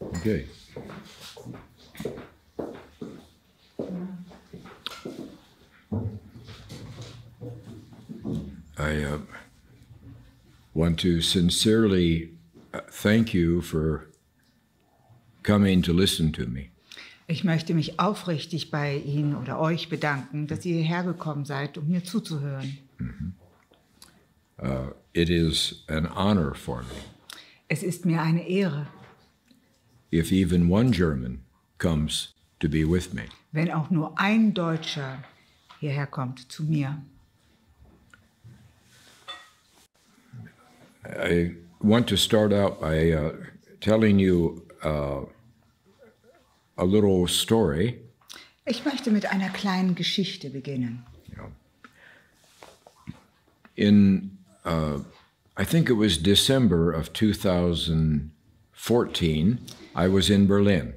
Okay. I want to sincerely thank you for coming to listen to me. Ich möchte mich aufrichtig bei Ihnen oder euch bedanken, dass ihr hierher gekommen seid, um mir zuzuhören. It is an honor for me. Es ist mir eine Ehre, If even one German comes to be with me. wenn auch nur ein Deutscher hierher kommt zu mir. I want to start out by telling you a little story. Ich möchte mit einer kleinen Geschichte beginnen. In, I think it was December of 2014, I was in Berlin.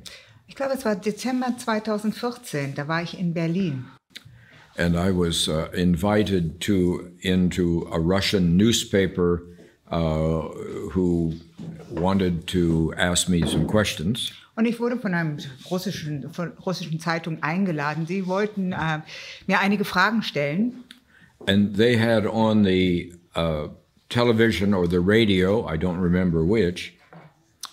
Ich glaube, es war Dezember 2014, da war ich in Berlin. And I was invited into a Russian newspaper who wanted to ask me some questions. Und ich wurde von einer russischen Zeitung eingeladen. Sie wollten mir einige Fragen stellen. And they had on the television or the radio, I don't remember which.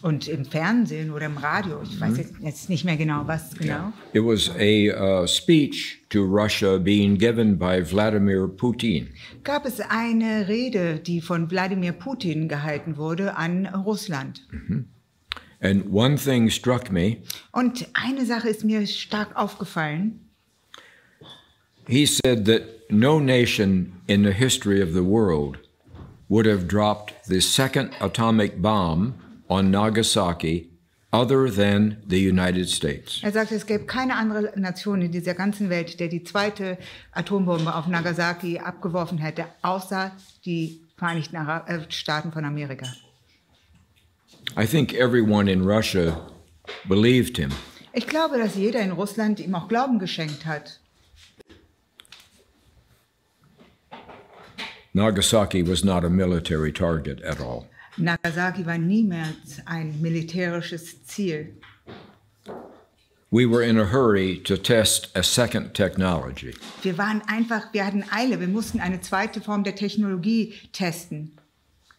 Und im Fernsehen oder im Radio, ich weiß jetzt nicht mehr genau, was genau. It was a speech to Russia being given by Vladimir Putin. Gab es eine Rede, die von Wladimir Putin gehalten wurde an Russland. And one thing struck me. Und eine Sache ist mir stark aufgefallen. He said that no nation in the history of the world would have dropped the second atomic bomb on Nagasaki other than the United States. Er sagte, es gäbe keine andere Nation in dieser ganzen Welt, der die zweite Atombombe auf Nagasaki abgeworfen hätte, außer die Vereinigten Staaten von Amerika. I think everyone in Russia believed him. Ich glaube, dass jeder in Russland ihm auch Glauben geschenkt hat. Nagasaki was not a military target at all. Nagasaki war niemals ein militärisches Ziel. We were in a hurry to test a second technology. Wir hatten Eile, wir mussten eine zweite Form der Technologie testen.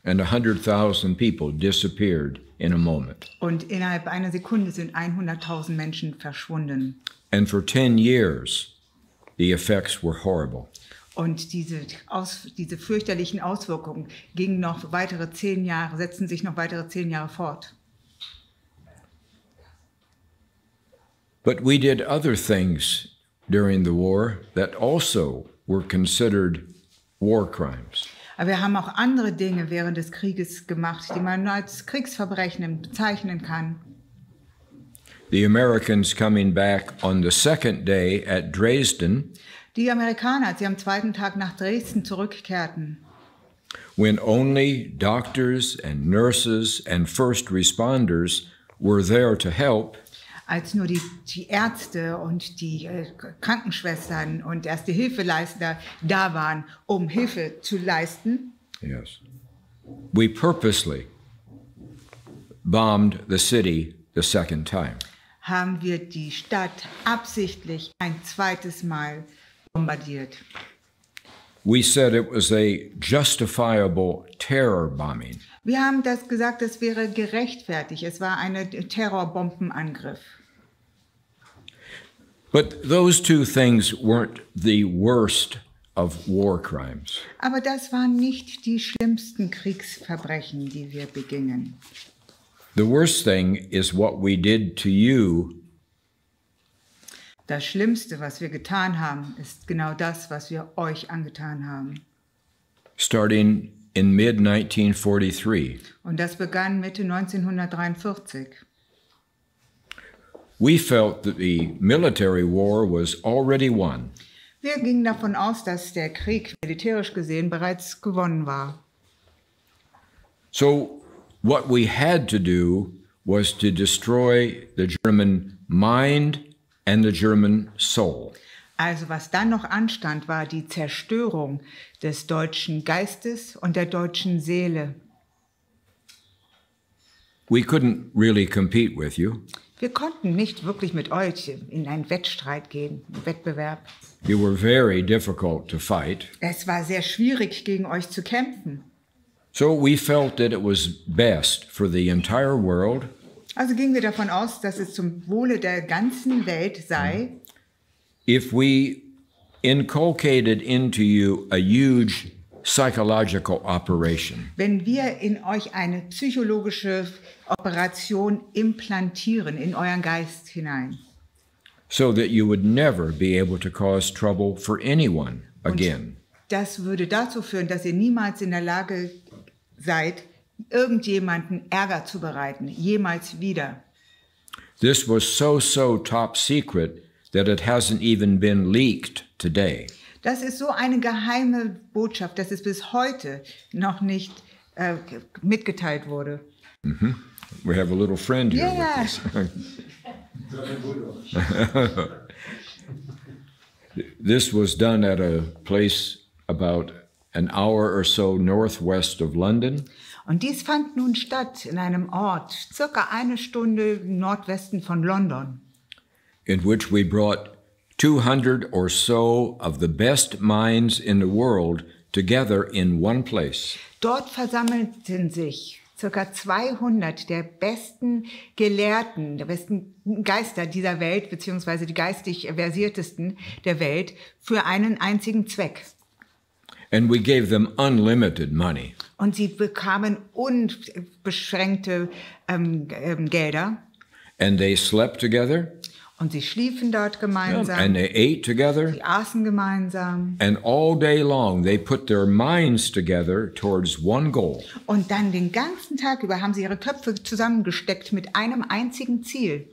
And 100,000 people disappeared in a moment. Und innerhalb einer Sekunde sind 100.000 Menschen verschwunden. And for 10 years, the effects were horrible. Und diese fürchterlichen Auswirkungen setzten sich noch weitere 10 Jahre fort. But we did other things during the war that also were considered war crimes. Aber wir haben auch andere Dinge während des Krieges gemacht, die man als Kriegsverbrechen bezeichnen kann. The Americans coming back on the second day at Dresden. Die Amerikaner, als sie am zweiten Tag nach Dresden zurückkehrten. When only doctors and nurses and first responders were there to help. Als nur die Ärzte und die Krankenschwestern und Erste-Hilfe-Leistender da waren, um Hilfe zu leisten. Yes. We purposely bombed the city the second time. Haben wir die Stadt absichtlich ein zweites Mal bombardiert. We said it was a justifiable terror bombing. Wir haben gesagt, das wäre gerechtfertigt. Es war ein Terrorbombenangriff. But those two things weren't the worst of war crimes. Aber das waren nicht die schlimmsten Kriegsverbrechen, die wir begingen. The worst thing is what we did to you. Das Schlimmste, was wir getan haben, ist genau das, was wir euch angetan haben. Starting in mid-1943. Und das begann Mitte 1943. We felt that the military war was already won. Wir gingen davon aus, dass der Krieg militärisch gesehen bereits gewonnen war. So what we had to do was to destroy the German mind and the German soul. Also was dann noch anstand, war die Zerstörung des deutschen Geistes und der deutschen Seele. We couldn't really compete with you. Wir konnten nicht wirklich mit euch in einen Wettstreit gehen, einen Wettbewerb. You were very difficult to fight. Es war sehr schwierig, gegen euch zu kämpfen. So we felt that it was best for the entire world Also gingen wir davon aus, dass es zum Wohle der ganzen Welt sei, if we inculcated into you a huge psychological operation. wenn wir in euch eine psychologische Operation implantieren in euren Geist hinein. So that you would never be able to cause trouble for anyone again. Das würde dazu führen, dass ihr niemals in der Lage seid, irgendjemanden Ärger zu bereiten, jemals wieder. This was so top secret that it hasn't even been leaked today. Das ist so eine geheime Botschaft, dass es bis heute noch nicht mitgeteilt wurde. We have a little friend here Yeah. with us. This was done at a place about an hour or so northwest of London. Und dies fand nun statt in einem Ort, circa eine Stunde im Nordwesten von London, In which we brought 200 or so of the best minds in the world together in one place. Dort versammelten sich circa 200 der besten Gelehrten, der besten Geister dieser Welt, beziehungsweise die geistig versiertesten der Welt, für einen einzigen Zweck. And we gave them unlimited money. Und sie bekamen unbeschränkte Gelder. And they slept together, Und sie schliefen dort gemeinsam. and they ate together, Sie aßen gemeinsam. and all day long they put their minds together towards one goal. Und dann den ganzen Tag über haben sie ihre Köpfe zusammengesteckt mit einem einzigen Ziel.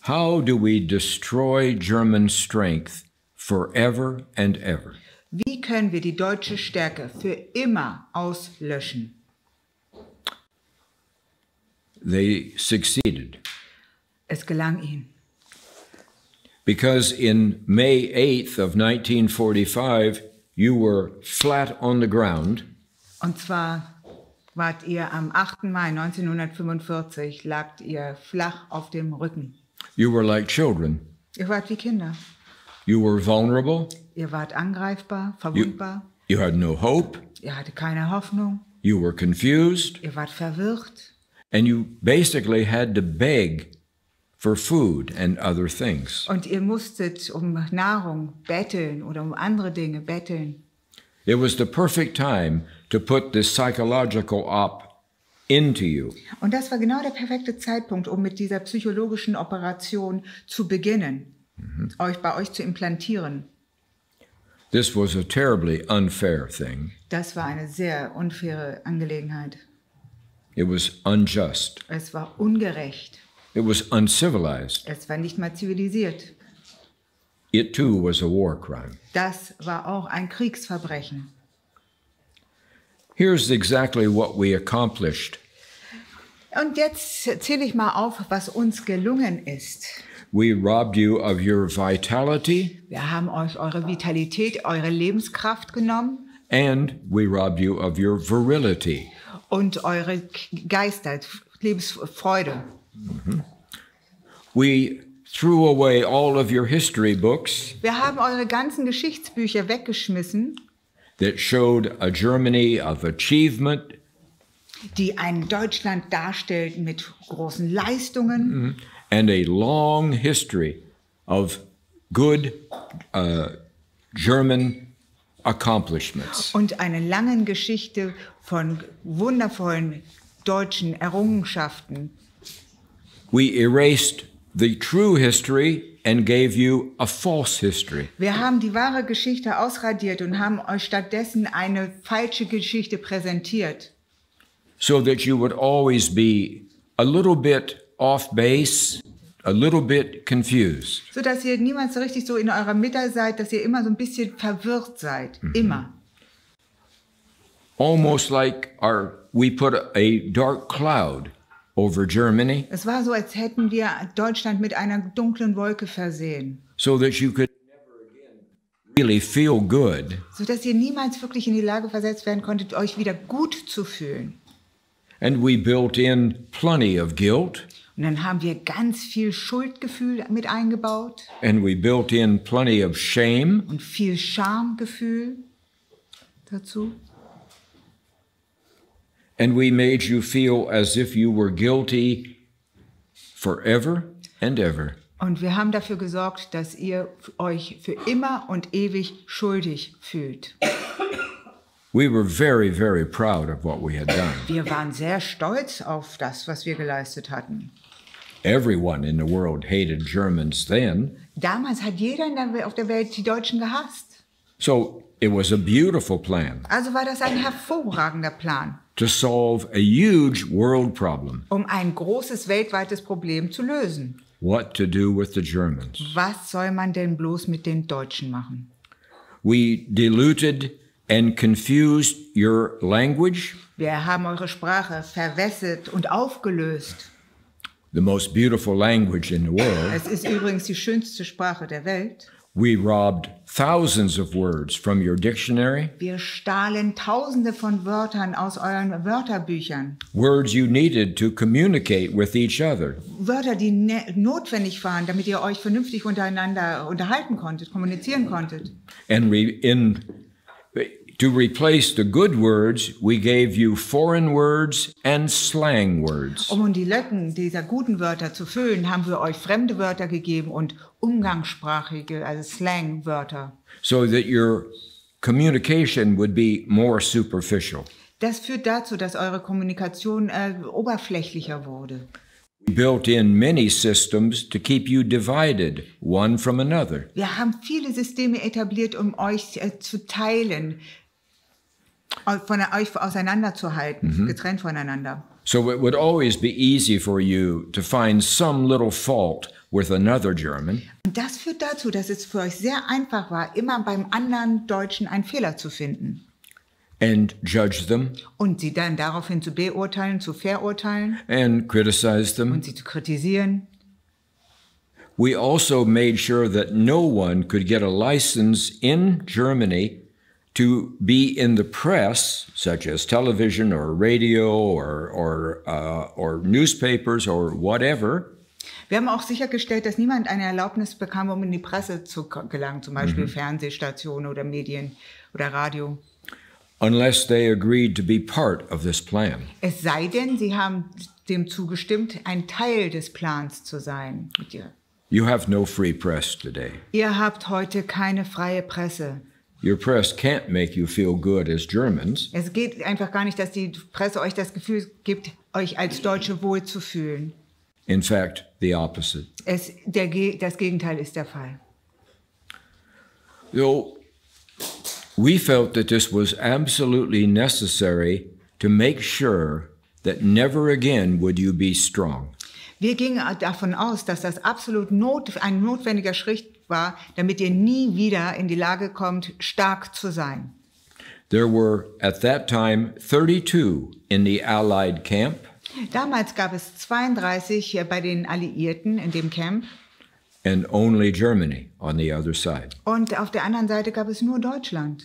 How do we destroy German strength forever and ever? Wie können wir die deutsche Stärke für immer auslöschen? They succeeded. Es gelang ihnen. Because in May 8th of 1945, you were flat on the ground, Und zwar wart ihr am 8. Mai 1945, lagt ihr flach auf dem Rücken. you were like children. Ihr wart wie Kinder. You were vulnerable. Ihr wart angreifbar, verwundbar. You had no hope. Ihr hattet keine Hoffnung. You were confused. Ihr wart verwirrt. And you basically had to beg for food and other things. Und ihr musstet um Nahrung betteln oder um andere Dinge betteln. It was the perfect time to put this psychological op into you. Und das war genau der perfekte Zeitpunkt, um mit dieser psychologischen Operation zu beginnen, bei euch zu implantieren. This was a terribly unfair thing. Das war eine sehr unfaire Angelegenheit. It was unjust. Es war ungerecht. It was uncivilized. Es war nicht mal zivilisiert. It too was a war crime. Das war auch ein Kriegsverbrechen. Here's exactly what we accomplished. Und jetzt zähle ich mal auf, was uns gelungen ist. We robbed you of your vitality, Wir haben euch eure Vitalität, eure Lebenskraft genommen and we robbed you of your virility. und eure Geister, Lebensfreude. We threw away all of your history books Wir haben eure ganzen Geschichtsbücher weggeschmissen, that showed a Germany of achievement die ein Deutschland darstellten mit großen Leistungen and a long history of good German accomplishments. und eine lange Geschichte von wundervollen deutschen Errungenschaften. We erased the true history and gave you a false history. Wir haben die wahre Geschichte ausradiert und haben euch stattdessen eine falsche Geschichte präsentiert, So that you would always be a little bit off base, a little bit confused. sodass ihr niemals so richtig so in eurer Mitte seid, dass ihr immer so ein bisschen verwirrt seid. Immer. Almost like we put a dark cloud over Germany Es war so, als hätten wir Deutschland mit einer dunklen Wolke versehen, so that you could never again really feel good sodass ihr niemals wirklich in die Lage versetzt werden konntet, euch wieder gut zu fühlen. And we built in plenty of guilt. Und dann haben wir ganz viel Schuldgefühl mit eingebaut And we built in plenty of shame. und viel Schamgefühl dazu. And we made you feel as if you were guilty forever and ever. Und wir haben dafür gesorgt, dass ihr euch für immer und ewig schuldig fühlt. We were very, very proud of what we had done. Wir waren sehr stolz auf das, was wir geleistet hatten. Everyone in the world hated Germans then. Damals hat jeder auf der Welt die Deutschen gehasst. So it was a beautiful plan Also war das ein hervorragender Plan, to solve a huge world problem. um ein großes weltweites Problem zu lösen. What to do with the Germans. Was soll man denn bloß mit den Deutschen machen? We diluted and confused your language, Wir haben eure Sprache verwässert und aufgelöst. the most beautiful language in the world. Es ist übrigens die schönste Sprache der Welt. We robbed thousands of words from your dictionary, Wir stahlen Tausende von Wörtern aus euren Wörterbüchern. words you needed to communicate with each other. Wörter, die notwendig waren, damit ihr euch vernünftig untereinander unterhalten konntet, kommunizieren konntet. And to replace the good words, we gave you foreign words and slang words. Um die Lücken dieser guten Wörter zu füllen, haben wir euch fremde Wörter gegeben und umgangssprachige, also Slangwörter. So that your communication would be more superficial. Das führt dazu, dass eure Kommunikation oberflächlicher wurde. We built in many systems to keep you divided one from another. Wir haben viele Systeme etabliert, um euch zu teilen, von euch auseinanderzuhalten, getrennt voneinander. So it would always be easy for you to find some little fault with another German, Und das führt dazu, dass es für euch sehr einfach war, immer beim anderen Deutschen einen Fehler zu finden and judge them und sie dann daraufhin zu beurteilen, zu verurteilen and criticize them. und sie zu kritisieren. We also made sure that no one could get a license in Germany to be in the press, such as television or radio or newspapers or whatever, Wir haben auch sichergestellt, dass niemand eine Erlaubnis bekam, um in die Presse zu gelangen, zum Beispiel Fernsehstationen oder Medien oder Radio. unless they agreed to be part of this plan. Es sei denn, sie haben dem zugestimmt, ein Teil des Plans zu sein mit dir. You have no free press today. Ihr habt heute keine freie Presse. Your press can't make you feel good as Germans. Es geht einfach gar nicht, dass die Presse euch das Gefühl gibt, euch als Deutsche wohlzufühlen. In fact, the opposite. Das Gegenteil ist der Fall. So we felt that this was absolutely necessary to make sure that never again would you be strong. Wir gingen davon aus, dass das absolut ein notwendiger Schritt war, damit ihr nie wieder in die Lage kommt, stark zu sein. There were at that time 32 in the Allied camp, Damals gab es 32 bei den Alliierten in dem Camp and only Germany on the other side. und auf der anderen Seite gab es nur Deutschland.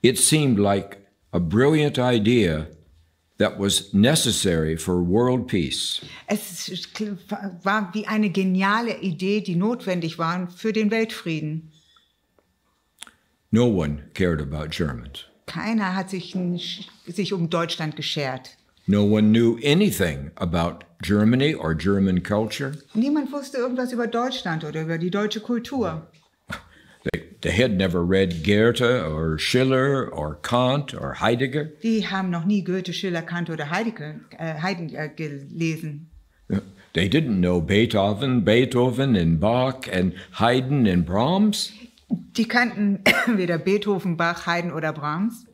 It seemed like a brilliant idea that was necessary for world peace. Es war wie eine geniale Idee, die notwendig war für den Weltfrieden. No one cared about Germans. Keiner hat sich um Deutschland geschert. No one knew anything about Germany or German culture. Niemand wusste irgendwas über Deutschland oder über die deutsche Kultur. They had never read Goethe or Schiller or Kant or Heidegger. Die haben noch nie Goethe, Schiller, Kant oder Heidegger gelesen. They didn't know Beethoven and Bach and Haydn and Brahms. Die kannten weder Beethoven, Bach, Haydn oder Brahms.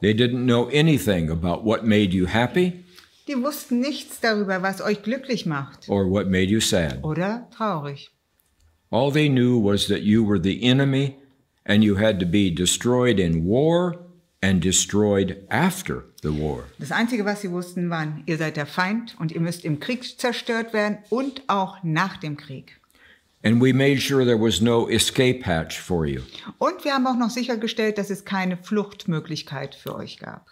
They didn't know anything about what made you happy Die wussten nichts darüber, was euch glücklich macht or what made you sad. oder traurig. All they knew was that you were the enemy and you had to be destroyed in war and destroyed after the war. Das Einzige, was sie wussten, war, ihr seid der Feind und ihr müsst im Krieg zerstört werden und auch nach dem Krieg. And we made sure there was no escape hatch for you. Und wir haben auch noch sichergestellt, dass es keine Fluchtmöglichkeit für euch gab.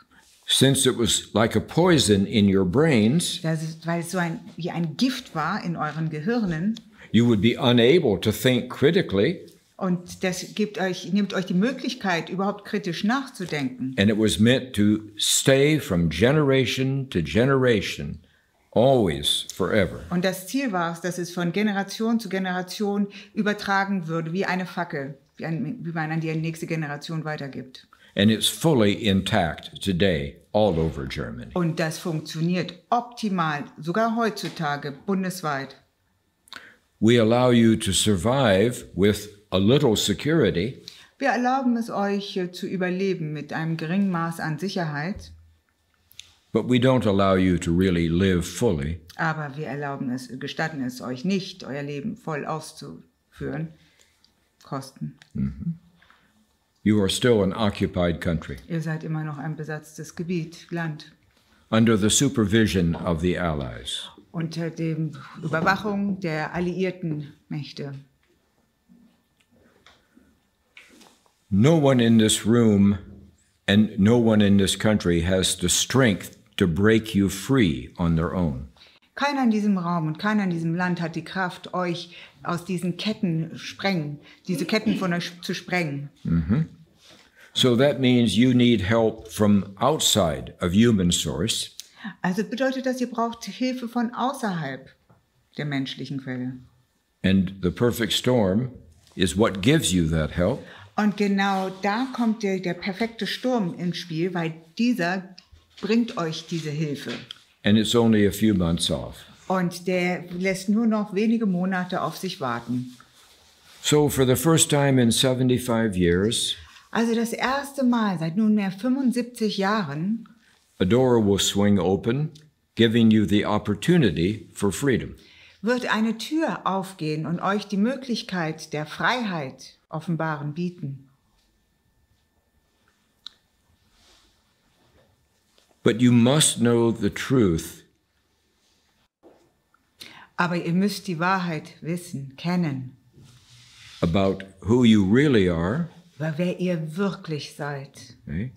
Since it was like a poison in your brains, weil es so wie ein Gift war in euren Gehirnen. you would be unable to think critically. Und das nimmt euch die Möglichkeit, überhaupt kritisch nachzudenken. And it was meant to stay from generation to generation, always, forever. Und das Ziel war es, dass es von Generation zu Generation übertragen würde, wie eine Fackel, wie man an die nächste Generation weitergibt. And it's fully intact today, all over Germany. Und das funktioniert optimal, sogar heutzutage, bundesweit. We allow you to survive with a little security. Wir erlauben es euch zu überleben mit einem geringen Maß an Sicherheit. But we don't allow you to really live fully. Aber wir gestatten es euch nicht, euer Leben voll auszuführen. Kosten. You are still an occupied country. Ihr seid immer noch ein besatztes Gebiet, Land. Under the supervision of the Allies. Unter der Überwachung der alliierten Mächte. No one in this room and no one in this country has the strength to break you free on their own. Keiner in diesem Raum und keiner in diesem Land hat die Kraft, euch aus diesen Ketten diese Ketten von euch zu sprengen. So that means you need help from outside of human source. Also bedeutet das, ihr braucht Hilfe von außerhalb der menschlichen Quelle. And the perfect storm is what gives you that help. Und genau da kommt der perfekte Sturm ins Spiel, weil dieser bringt euch diese Hilfe. And it's only a few months off. Und der lässt nur noch wenige Monate auf sich warten. So for the first time in 75 years, Also das erste Mal seit nunmehr 75 Jahren a door will swing open, giving you the opportunity for freedom. wird eine Tür aufgehen und euch die Möglichkeit der Freiheit offenbaren bieten. But you must know the truth Aber ihr müsst die Wahrheit wissen, kennen, about who you really are. über wer ihr wirklich seid. Okay?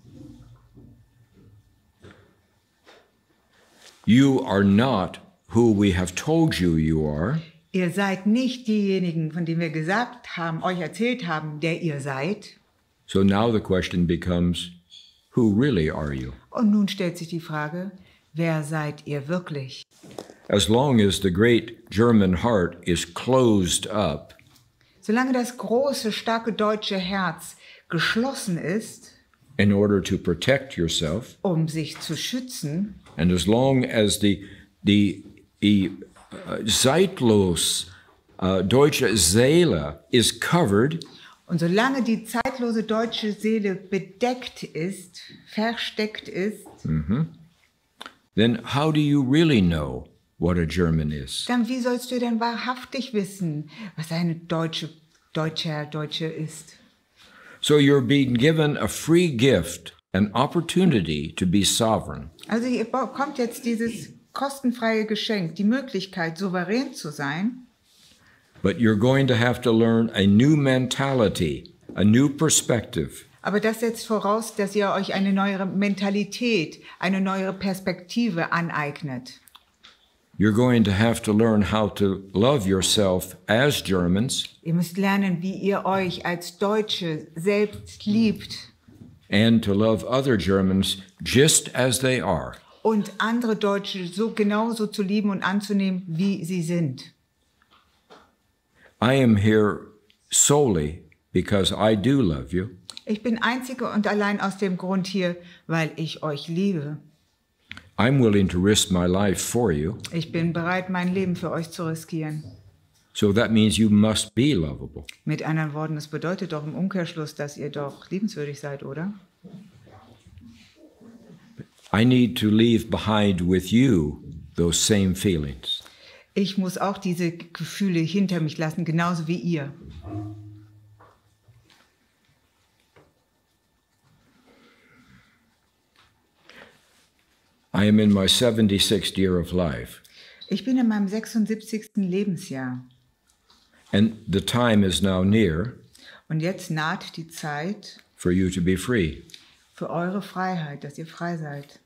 You are not who we have told you you are. Ihr seid nicht diejenigen, von denen wir gesagt haben, euch erzählt haben, der ihr seid. So now the question becomes, who really are you? Und nun stellt sich die Frage, wer seid ihr wirklich? As long as the great German heart is closed up, Solange das große, starke deutsche Herz geschlossen ist, in order to protect yourself, sich zu schützen, and as long as the zeitlos deutsche Seele is covered, und solange die zeitlose deutsche Seele bedeckt ist, versteckt ist, then how do you really know what a German is? dann wie sollst du denn wahrhaftig wissen, was eine Deutsche ist? So you're being given a free gift, an opportunity to be sovereign. Also ihr bekommt jetzt dieses kostenfreie Geschenk, die Möglichkeit, souverän zu sein. But you're going to have to learn a new mentality, a new perspective. Aber das setzt voraus, dass ihr euch eine neue Mentalität, eine neue Perspektive aneignet. You're going to have to learn how to love yourself as Germans Ihr müsst lernen, wie ihr euch als Deutsche selbst liebt and to love other Germans just as they are. und andere Deutsche so genauso zu lieben und anzunehmen, wie sie sind. I am here solely because I do love you. Ich bin einzig und allein aus dem Grund hier, weil ich euch liebe. I'm willing to risk my life for you. Ich bin bereit, mein Leben für euch zu riskieren. So that means you must be lovable. Mit anderen Worten, das bedeutet doch im Umkehrschluss, dass ihr doch liebenswürdig seid, oder? I need to leave behind with you those same feelings. Ich muss auch diese Gefühle hinter mich lassen, genauso wie ihr. I am in my 76th year of life, Ich bin in meinem 76. Lebensjahr and the time is now near und jetzt naht die Zeit for you to be free. für eure Freiheit, dass ihr frei seid.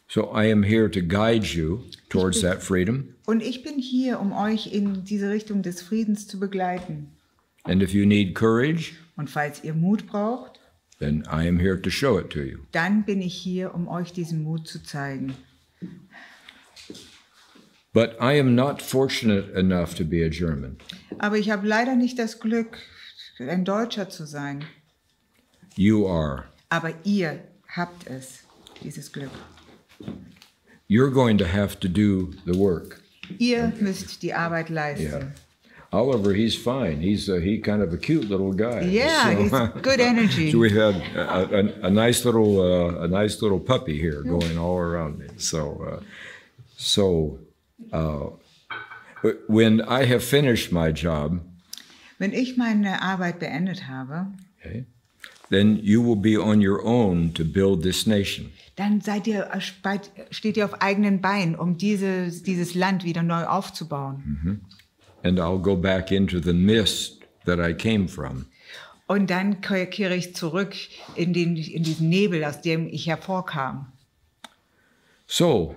So I am here to guide you towards that freedom. Und ich bin hier, um euch in diese Richtung des Friedens zu begleiten. And if you need courage, Und falls ihr Mut braucht, then I am here to show it to you. dann bin ich hier, um euch diesen Mut zu zeigen. But I am not fortunate enough to be a German. Aber ich habe leider nicht das Glück, ein Deutscher zu sein. You are. Aber ihr habt es, dieses Glück. You're going to have to do the work. Ihr müsst die Arbeit leisten. Yeah. Oliver, he's fine. He's he kind of a cute little guy. Yeah, he's good energy. So we had a nice little puppy here going all around me. So when I have finished my job, Wenn ich meine Arbeit beendet habe, okay, then you will be on your own to build this nation. dann steht ihr auf eigenen Beinen, um dieses Land wieder neu aufzubauen. And I'll go back into the mist that I came from. Und dann kehre ich zurück in diesen Nebel, aus dem ich hervorkam. So,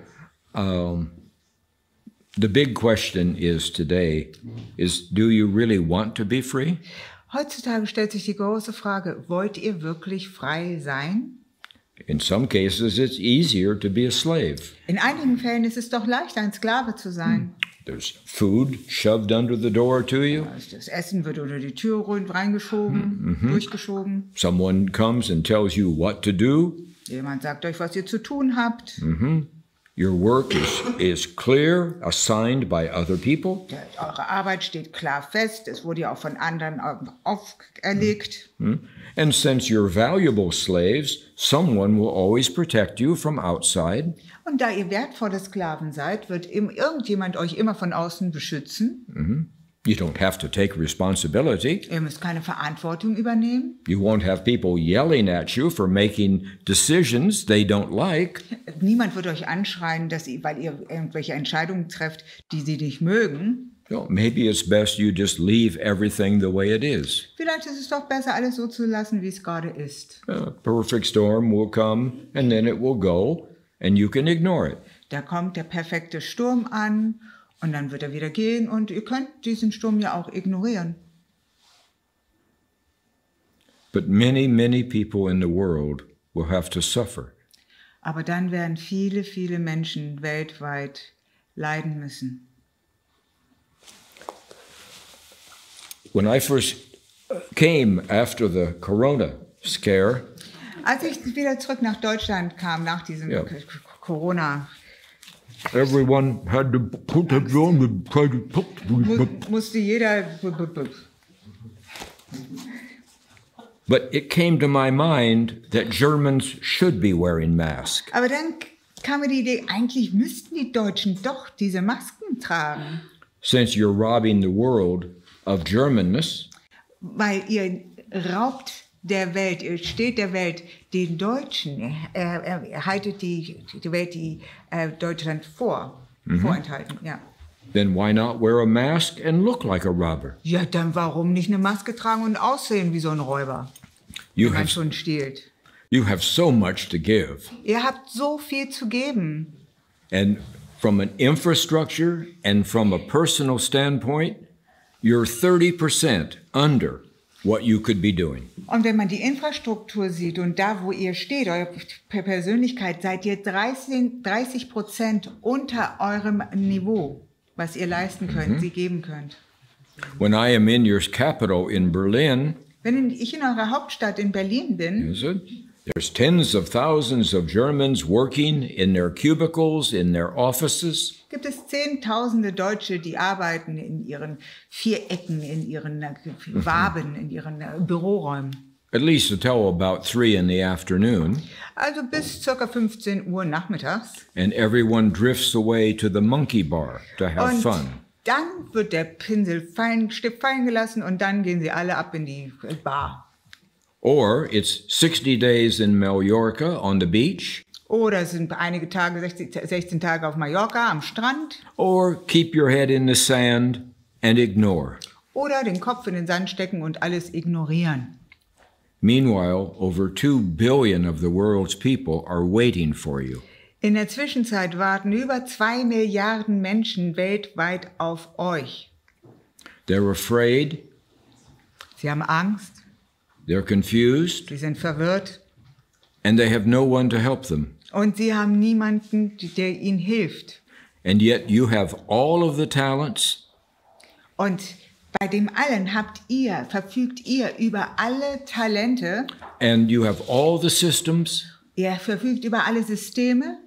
the big question is today is, do you really want to be free? Heutzutage stellt sich die große Frage, wollt ihr wirklich frei sein? In some cases, it's easier to be a slave. In einigen Fällen ist es doch leichter, ein Sklave zu sein. There's food shoved under the door to you. Das Essen wird unter die Tür reingeschoben, durchgeschoben. Someone comes and tells you what to do. Jemand sagt euch, was ihr zu tun habt. Your work is clear, assigned by other people. Eure Arbeit steht klar fest, es wurde ja auch von anderen auferlegt. And since you're valuable slaves, someone will always protect you from outside. Und da ihr wertvolle Sklaven seid, wird irgendjemand euch immer von außen beschützen. You don't have to take responsibility. Ihr müsst keine Verantwortung übernehmen. You won't have people yelling at you for making decisions they don't like. Niemand wird euch anschreien, weil ihr irgendwelche Entscheidungen trefft, die sie nicht mögen. So maybe it's best you just leave everything the way it is. Vielleicht ist es doch besser, alles so zu lassen, wie es gerade ist. A perfect storm will come and then it will go and you can ignore it. Da kommt der perfekte Sturm an und dann wird er wieder gehen und ihr könnt diesen Sturm ja auch ignorieren. But many, many people in the world will have to suffer. Aber dann werden viele, viele Menschen weltweit leiden müssen. When I first came after the Corona scare, Als ich wieder zurück nach Deutschland kam, nach diesem Corona, everyone had to put it on and try to talk to me. musste jeder... But it came to my mind that Germans should be wearing masks. Aber dann kam mir die Idee, eigentlich müssten die Deutschen doch diese Masken tragen. Since you're robbing the world of Germanness, Weil ihr raubt der Welt, ihr steht der Welt den Deutschen, haltet die Welt Deutschland vorenthalten. Ja. then why not wear a mask and look like a robber? Ja, dann warum nicht eine Maske tragen und aussehen wie so ein Räuber, You wenn man have, schon stiehlt? you have so much to give. Ihr habt so viel zu geben. And from an infrastructure and from a personal standpoint, you're 30% under what you could be doing. Und wenn man die Infrastruktur sieht und da, wo ihr steht, eure Persönlichkeit, seid ihr 30% unter eurem Niveau, was ihr leisten könnt, sie geben könnt. When I am in your capital in Berlin, Wenn ich in eurer Hauptstadt in Berlin bin, is it? There's tens of thousands of Germans working in their cubicles, in their offices. gibt es Zehntausende Deutsche, die arbeiten in ihren Vierecken, in ihren Waben, in ihren Büroräumen. At least until about 3 in the afternoon, Also bis ca. 15 Uhr nachmittags. and everyone drifts away to the monkey bar to have Und fun. dann wird der Stift fallen gelassen und dann gehen sie alle ab in die Bar. Or it's 60 days in Mallorca on the beach, Oder es sind einige Tage, 16 Tage auf Mallorca am Strand. or keep your head in the sand and ignore. Oder den Kopf in den Sand stecken und alles ignorieren. Meanwhile, over 2 billion of the world's people are waiting for you. In der Zwischenzeit warten über 2 Milliarden Menschen weltweit auf euch. They're afraid, Sie haben Angst, they're confused, sie sind verwirrt and they have no one to help them. und sie haben niemanden, der ihnen hilft. And yet you have all of the talents, Und bei dem allen verfügt ihr über alle Talente, and you have all the systems, ihr verfügt über alle Systeme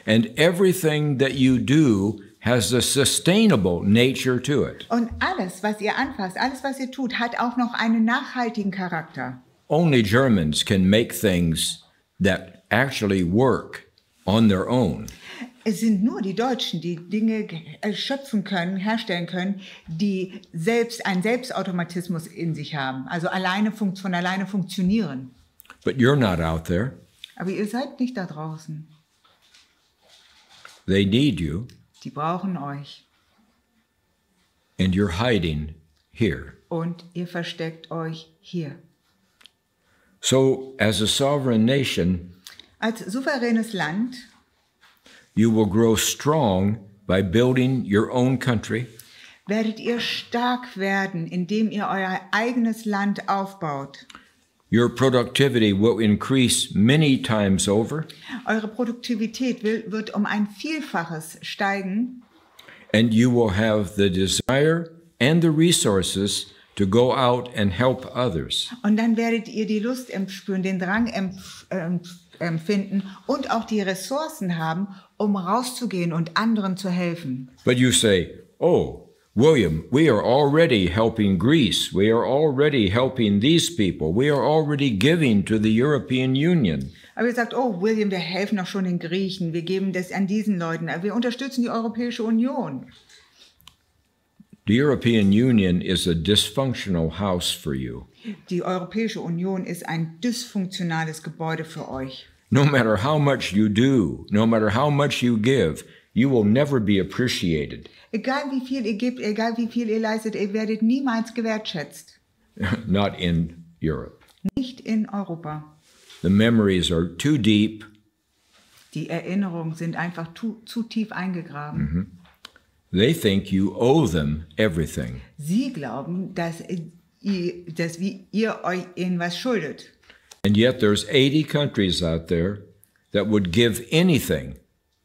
and everything that you do has a sustainable nature to it. und alles, was ihr anfasst, alles, was ihr tut, hat auch noch einen nachhaltigen Charakter. Only Germans can make things that actually work on their own. Es sind nur die Deutschen, die Dinge schöpfen können, herstellen können, die einen Selbstautomatismus in sich haben, also von alleine funktionieren. But you're not out there. Aber ihr seid nicht da draußen. They need you, Die brauchen euch. and you're hiding here. Und ihr versteckt euch hier. So, as a sovereign nation, Als souveränes Land you will grow strong by building your own country, werdet ihr stark werden, indem ihr euer eigenes Land aufbaut. your productivity will increase many times over, Eure Produktivität wird um ein Vielfaches steigen and you will have the desire and the resources to go out and help others. und dann werdet ihr die Lust spüren, den Drang empfinden und auch die Ressourcen haben, um rauszugehen und anderen zu helfen. But you say, oh, William, we are already helping Greece. We are already helping these people. We are already giving to the European Union. Aber ihr sagt, oh William, wir helfen doch schon den Griechen, wir geben das an diesen Leuten, wir unterstützen die Europäische Union. The European Union is a dysfunctional house for you. Die Europäische Union ist ein dysfunktionales Gebäude für euch. No matter how much you do, no matter how much you give, you will never be appreciated. Egal wie viel ihr gebt, egal wie viel ihr leistet, ihr werdet niemals gewertschätzt. Not in Europe. Nicht in Europa. The memories are too deep. Die Erinnerungen sind einfach zu tief eingegraben. They think you owe them everything. Sie glauben, dass ihr euch ihnen was schuldet. And yet there's 80 countries out there that would give anything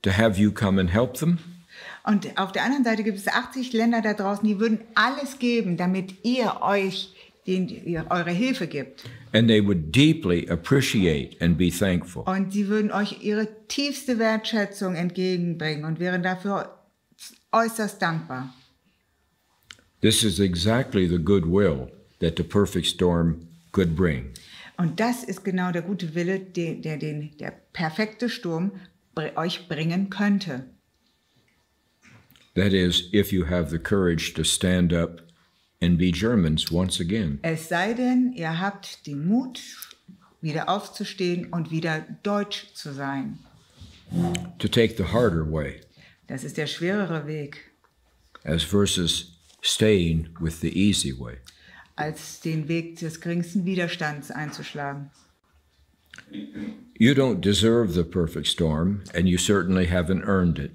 to have you come and help them. Und auf der anderen Seite gibt es 80 Länder da draußen, die würden alles geben, damit ihr euch eure Hilfe gibt. And they would deeply appreciate and be thankful. Und sie würden euch ihre tiefste Wertschätzung entgegenbringen und wären dafür äußerst dankbar. This is exactly the goodwill that the perfect storm could bring. Und das ist genau der gute Wille, der perfekte Sturm euch bringen könnte. That is, if you have the courage to stand up and be Germans once again. Es sei denn, ihr habt den Mut, wieder aufzustehen und wieder deutsch zu sein. To take the harder way, Das ist der schwerere Weg, as versus staying with the easy way. als den Weg des geringsten Widerstands einzuschlagen. You don't deserve the perfect storm, and you certainly haven't earned it.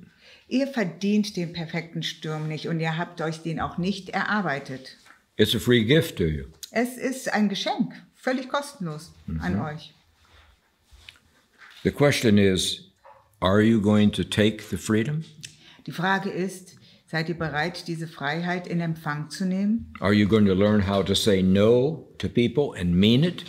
Ihr verdient den perfekten Sturm nicht und ihr habt euch den auch nicht erarbeitet. It's a free gift to you. Es ist ein Geschenk, völlig kostenlos an euch. The question is, are you going to take the freedom? Die Frage ist, seid ihr bereit, diese Freiheit in Empfang zu nehmen? Are you going to learn how to say no to people and mean it?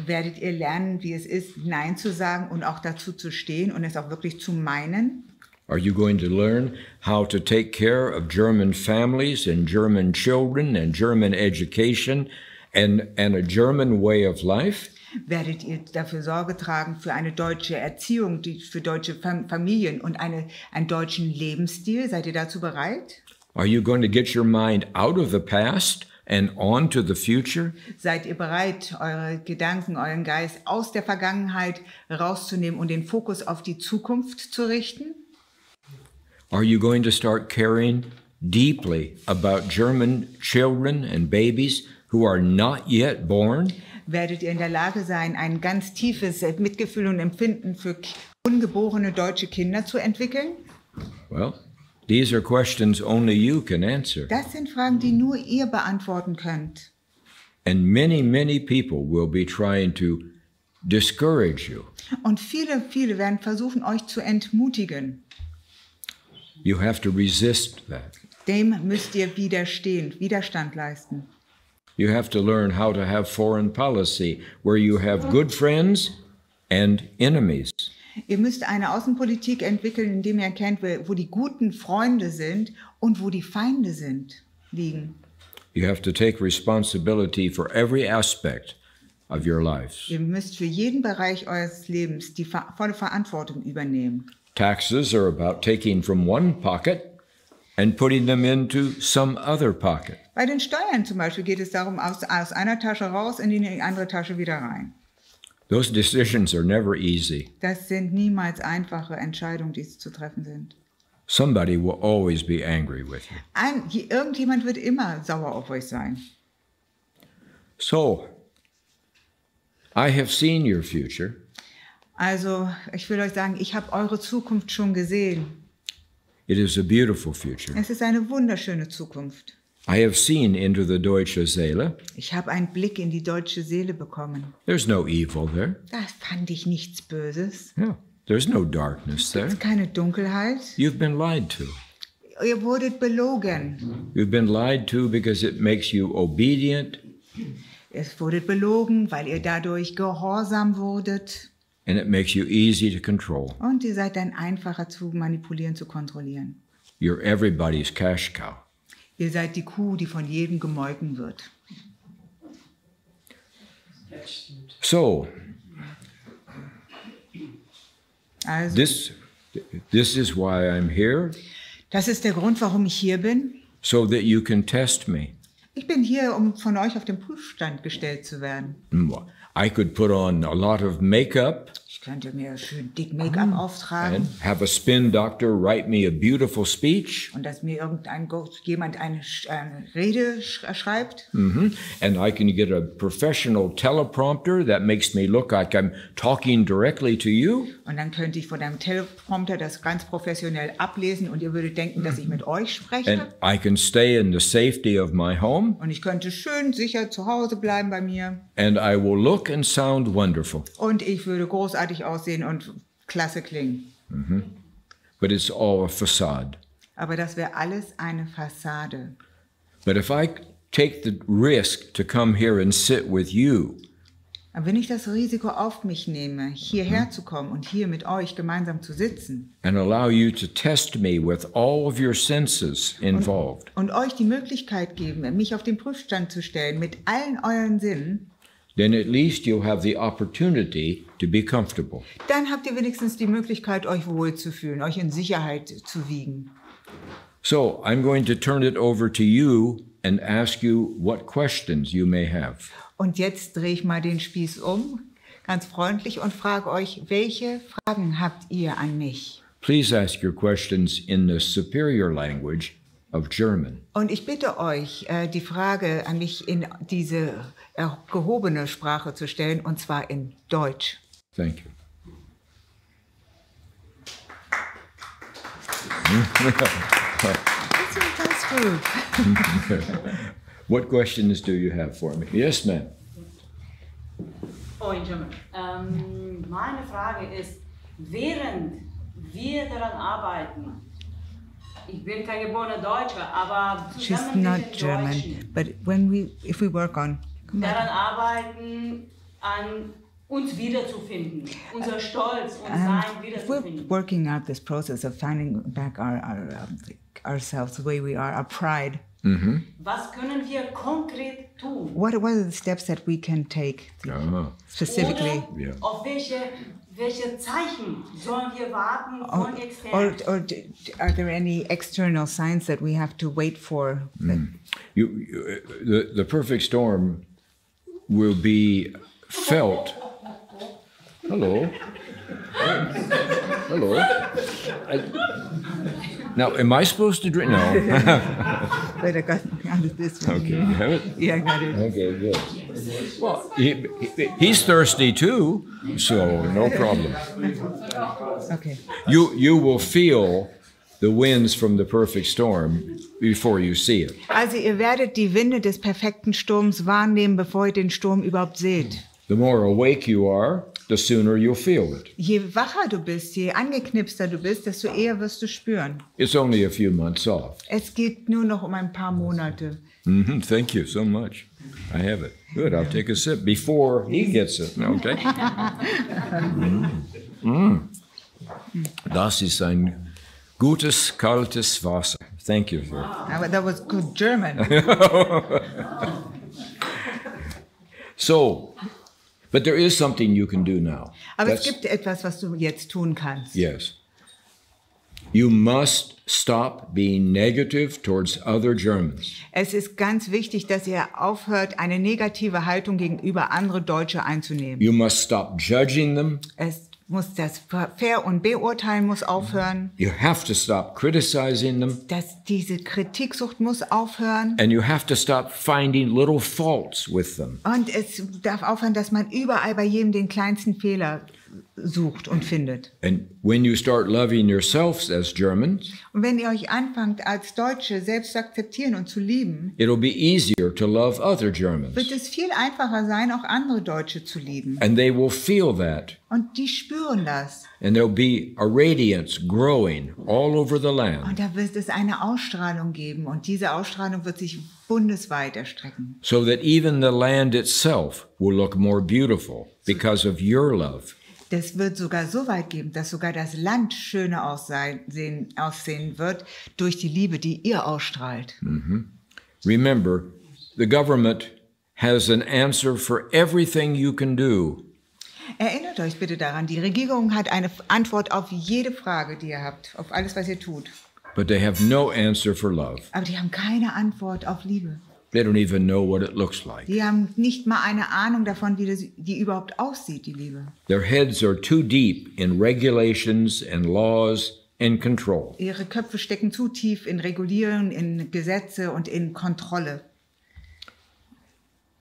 Werdet ihr lernen, wie es ist, Nein zu sagen und auch dazu zu stehen und es auch wirklich zu meinen? Are you going to learn how to take care of German families and German children and German education and a German way of life? Werdet ihr dafür Sorge tragen für eine deutsche Erziehung, für deutsche Familien und einen deutschen Lebensstil? Seid ihr dazu bereit? Are you going to get your mind out of the past and on to the future? Seid ihr bereit, eure Gedanken, euren Geist aus der Vergangenheit rauszunehmen und den Fokus auf die Zukunft zu richten? Are you going to start caring deeply about German children and babies who are not yet born? Werdet ihr in der Lage sein, ein ganz tiefes Mitgefühl und Empfinden für ungeborene deutsche Kinder zu entwickeln? Well, these are questions only you can answer. Das sind Fragen, die nur ihr beantworten könnt. And many, many people will be trying to discourage you. Und viele, viele werden versuchen, euch zu entmutigen. You have to resist that. Dem müsst ihr widerstehen, Widerstand leisten. You have to learn how to have foreign policy where you have good friends and enemies. Ihr müsst eine Außenpolitik entwickeln, indem ihr erkennt, wo die guten Freunde sind und wo die Feinde liegen. You have to take responsibility for every aspect of your lives. Ihr müsst für jeden Bereich eures Lebens die volle Verantwortung übernehmen. Taxes are about taking from one pocket and putting them into some other pocket. Bei den Steuern zum Beispiel geht es darum, aus einer Tasche raus und in die andere Tasche wieder rein. Those decisions are never easy. Das sind niemals einfache Entscheidungen, die zu treffen sind. Somebody will always be angry with you. Irgendjemand wird immer sauer auf euch sein. So, I have seen your future. Also, ich will euch sagen, ich habe eure Zukunft schon gesehen. It is a beautiful future. Es ist eine wunderschöne Zukunft. I have seen into the deutsche Seele. Ich habe einen Blick in die deutsche Seele bekommen. There's no evil there. Da fand ich nichts Böses. Yeah, there's no darkness there. Es ist keine Dunkelheit. You've been lied to. Ihr wurdet belogen. You've been lied to because it makes you obedient. Es wurdet belogen, weil ihr dadurch gehorsam wurdet. And it makes you easy to control. Und ihr seid dann einfacher zu manipulieren, zu kontrollieren. You're everybody's cash cow. Ihr seid die Kuh, die von jedem gemolken wird. So, Also, this is why I'm here, das ist der Grund, warum ich hier bin. so that you can test me. Ich bin hier, um von euch auf den Prüfstand gestellt zu werden. I could put on a lot of makeup Ich könnte mir schön dick Make-up auftragen and have a spin doctor write me a beautiful speech. und dass mir jemand eine Rede schreibt. And I can get a professional teleprompter that makes me look like I'm talking directly to you. Und dann könnte ich von einem Teleprompter das ganz professionell ablesen und ihr würdet denken, dass ich mit euch spreche. And I can stay in the safety of my home. Und ich könnte schön sicher zu Hause bleiben bei mir. And I will look and sound wonderful. Und ich würde großartig aussehen und klasse klingen. But it's all a facade. Aber das wäre alles eine Fassade. But if I take the risk to come here and sit with you, Aber wenn ich das Risiko auf mich nehme, hierher zu kommen und hier mit euch gemeinsam zu sitzen and allow you to test me with all of your senses involved, und euch die Möglichkeit geben, mich auf den Prüfstand zu stellen mit allen euren Sinnen, then at least you'll have the opportunity to be comfortable. dann habt ihr wenigstens die Möglichkeit, euch wohlzufühlen, euch in Sicherheit zu wiegen. So I'm going to turn it over to you and ask you what questions you may have. Und jetzt drehe ich mal den Spieß um, ganz freundlich, und frage euch, welche Fragen habt ihr an mich? Please ask your questions in the superior language of German. Und ich bitte euch, die Frage an mich in diese gehobene Sprache zu stellen, und zwar in Deutsch. Thank you. That's good. What questions do you have for me? Yes, ma'am. Oh, in German. Meine Frage ist, während wir daran arbeiten, ich bin kein geborener Deutscher, aber She's zusammen not mit den German, Deutschen but if we work on, daran arbeiten, an uns wiederzufinden, unser Stolz und Sein if we're wiederzufinden. working out this process of finding back ourselves, the way we are, our pride, Was können wir konkret tun? what are the steps that we can take specifically? Oder Ja. auf welche Zeichen sollen wir warten von externen? Or are there any external signs that we have to wait for? The perfect storm will be felt. Hello. Hello. Now, am I supposed to drink? No. Wait, I got this one. Okay, you have it? Yeah, I got it. Okay, good. Well, he's thirsty too, so no problem. Okay. You will feel the winds from the perfect storm before you see it. Also ihr werdet die Winde des perfekten Sturms wahrnehmen, bevor ihr den Sturm überhaupt seht. The more awake you are, the sooner you'll feel it. Je wacher du bist, je angeknipster du bist, desto eher wirst du spüren. It's only a few months off. Es geht nur noch um ein paar Monate. Thank you so much. I have it. Good, I'll take a sip before he gets it. Okay. Das ist ein gutes, kaltes Wasser. Thank you, sir. That was good German. So, but there is something you can do now. Aber es gibt etwas, was du jetzt tun kannst. Yes. You must stop being negative towards other Germans. Es ist ganz wichtig, dass ihr aufhört, eine negative Haltung gegenüber andere Deutsche einzunehmen. You must stop judging them. Es muss das Ver- und Beurteilen muss aufhören. You have to stop criticizing them. Diese Kritiksucht muss aufhören. And you have to stop finding little faults with them. Und es darf aufhören, dass man überall bei jedem den kleinsten Fehler sucht und findet. And when you start loving yourselves as Germans, Und wenn ihr euch anfangt, als Deutsche selbst zu akzeptieren und zu lieben, it'll be easier to love other Germans. wird es viel einfacher sein, auch andere Deutsche zu lieben. And they will feel that. Und die spüren das. And there'll be a radiance growing all over the land. Und da wird es eine Ausstrahlung geben. Und diese Ausstrahlung wird sich bundesweit erstrecken. So that even the land itself will look more beautiful because of your love. Das wird sogar so weit geben, dass sogar das Land schöner aussehen wird durch die Liebe, die ihr ausstrahlt. Remember, the government has an answer for everything you can do. Erinnert euch bitte daran, die Regierung hat eine Antwort auf jede Frage, die ihr habt, auf alles, was ihr tut. But they have no answer for love. Aber die haben keine Antwort auf Liebe. They don't even know what it looks like. Die haben nicht mal eine Ahnung davon, wie die überhaupt aussieht, die Liebe. Their heads are too deep in regulations and laws and control. Ihre Köpfe stecken zu tief in Regulieren, in Gesetze und in Kontrolle.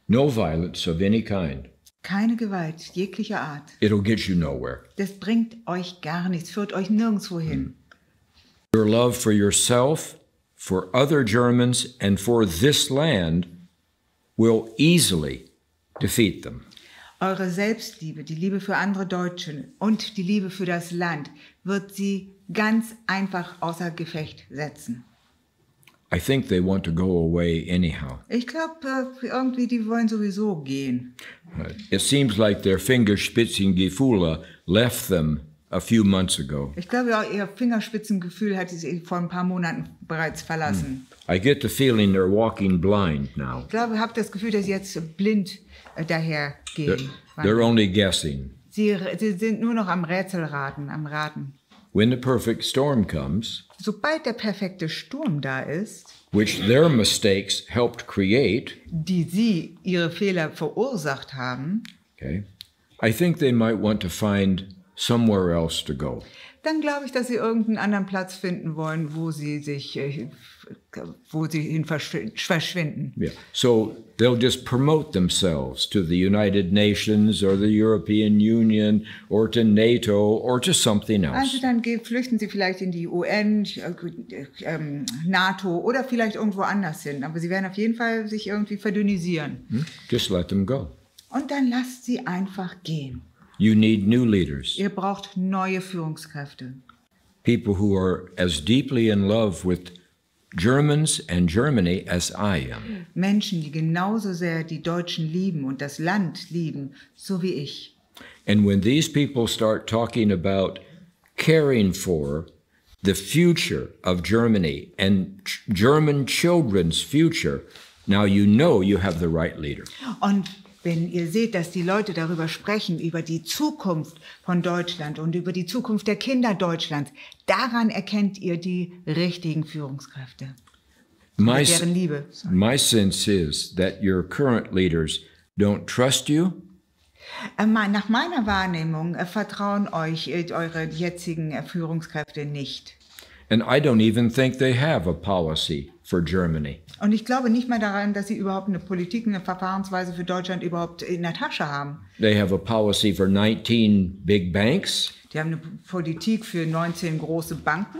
No violence of any kind. Keine Gewalt jeglicher Art. It'll get you nowhere. Das bringt euch gar nichts, führt euch nirgendwo hin. Your love for yourself, for other Germans, and for this land will easily defeat them. Eure Selbstliebe, die Liebe für andere Deutsche und die Liebe für das Land wird sie ganz einfach außer Gefecht setzen. I think they want to go away anyhow. Ich glaube, irgendwie, die wollen sowieso gehen. It seems like their Fingerspitzengefühle left them a few months ago. Ich glaube, ihr Fingerspitzengefühl hat sie vor ein paar Monaten bereits verlassen. I get the feeling they're walking blind now. Ich glaube, ich habe das Gefühl, dass sie jetzt blind dahergehen. They're only guessing. Sie sind nur noch am Rätselraten, am Raten. When the perfect storm comes, Sobald der perfekte Sturm da ist, which their mistakes helped create, die sie ihre Fehler verursacht haben, okay, I think they might want to find somewhere else to go. dann glaube ich, dass sie irgendeinen anderen Platz finden wollen, wo sie hin verschwinden. Yeah. So they'll just promote themselves to the United Nations or the European Union or to NATO or to something else. Also dann flüchten sie vielleicht in die UN, NATO oder vielleicht irgendwo anders hin. Aber sie werden auf jeden Fall sich irgendwie verdünnisieren. Just let them go. Und dann lasst sie einfach gehen. You need new leaders, Ihr braucht neue Führungskräfte. people who are as deeply in love with Germans and Germany as I am. Menschen, die genauso sehr die Deutschen lieben und das Land lieben, so wie ich. And when these people start talking about caring for the future of Germany and German children's future, now you know you have the right leader. Und wenn ihr seht, dass die Leute darüber sprechen, über die Zukunft von Deutschland und über die Zukunft der Kinder Deutschlands, daran erkennt ihr die richtigen Führungskräfte. My, Deren Liebe. my sense is that your current leaders don't trust you, Nach meiner Wahrnehmung vertrauen euch eure jetzigen Führungskräfte nicht. and I don't even think they have a policy for Germany. Und ich glaube nicht mal daran, dass sie überhaupt eine Politik, eine Verfahrensweise für Deutschland überhaupt in der Tasche haben. They have a policy for 19 big banks Die haben eine Politik für 19 große Banken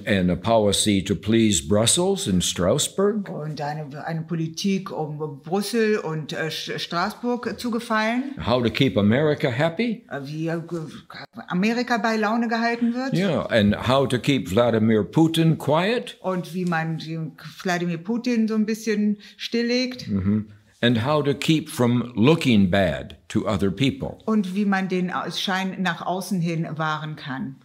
and a policy to please Brussels and Strasbourg. und eine Politik, um Brüssel und Straßburg zu gefallen, How to keep America happy? wie Amerika bei Laune gehalten wird Yeah, and how to keep Vladimir Putin quiet? und wie man Wladimir Putin so ein bisschen stilllegt. And how to keep from looking bad to other people. Und wie man den Schein nach außen hin wahren kann.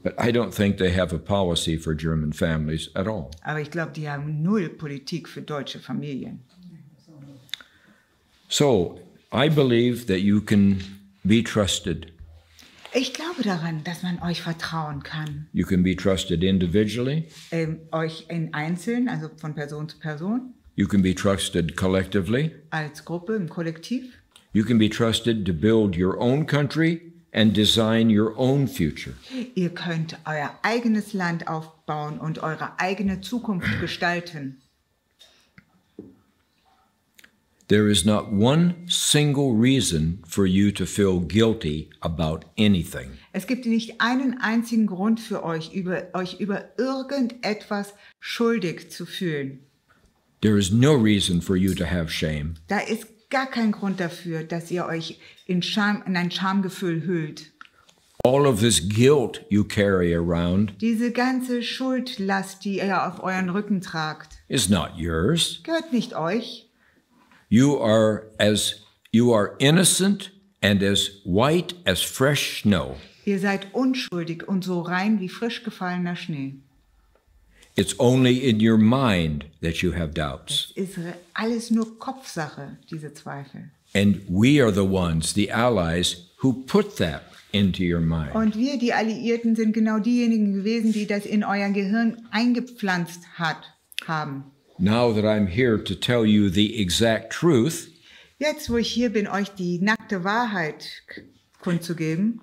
But I don't think they have a policy for German families at all. Aber ich glaube, die haben null Politik für deutsche Familien. So I believe that you can be trusted. Ich glaube daran, dass man euch vertrauen kann. You can be trusted individually. Euch in Einzelnen, also von Person zu Person, You can be trusted collectively. als Gruppe, im Kollektiv. You can be trusted to build your own country and design your own future. Ihr könnt euer eigenes Land aufbauen und eure eigene Zukunft gestalten. There is not one single reason for you to feel guilty about anything. Es gibt nicht einen einzigen Grund für euch über irgendetwas schuldig zu fühlen. There is no reason for you to have shame. Da ist gar kein Grund dafür, dass ihr euch in ein Schamgefühl hüllt. All of this guilt you carry around Diese ganze Schuldlast, die ihr auf euren Rücken tragt, is not yours. gehört nicht euch. You are innocent and as white as fresh snow. Ihr seid unschuldig und so rein wie frisch gefallener Schnee. It's only in your mind that you have doubts. Ist alles nur Kopfsache, diese Zweifel. And we are the ones, the allies, who put that into your mind. Und wir, die Alliierten, sind genau diejenigen gewesen, die das in euer Gehirn eingepflanzt haben. Now that I'm here to tell you the exact truth, Jetzt, wo ich hier bin, euch die nackte Wahrheit kundzugeben,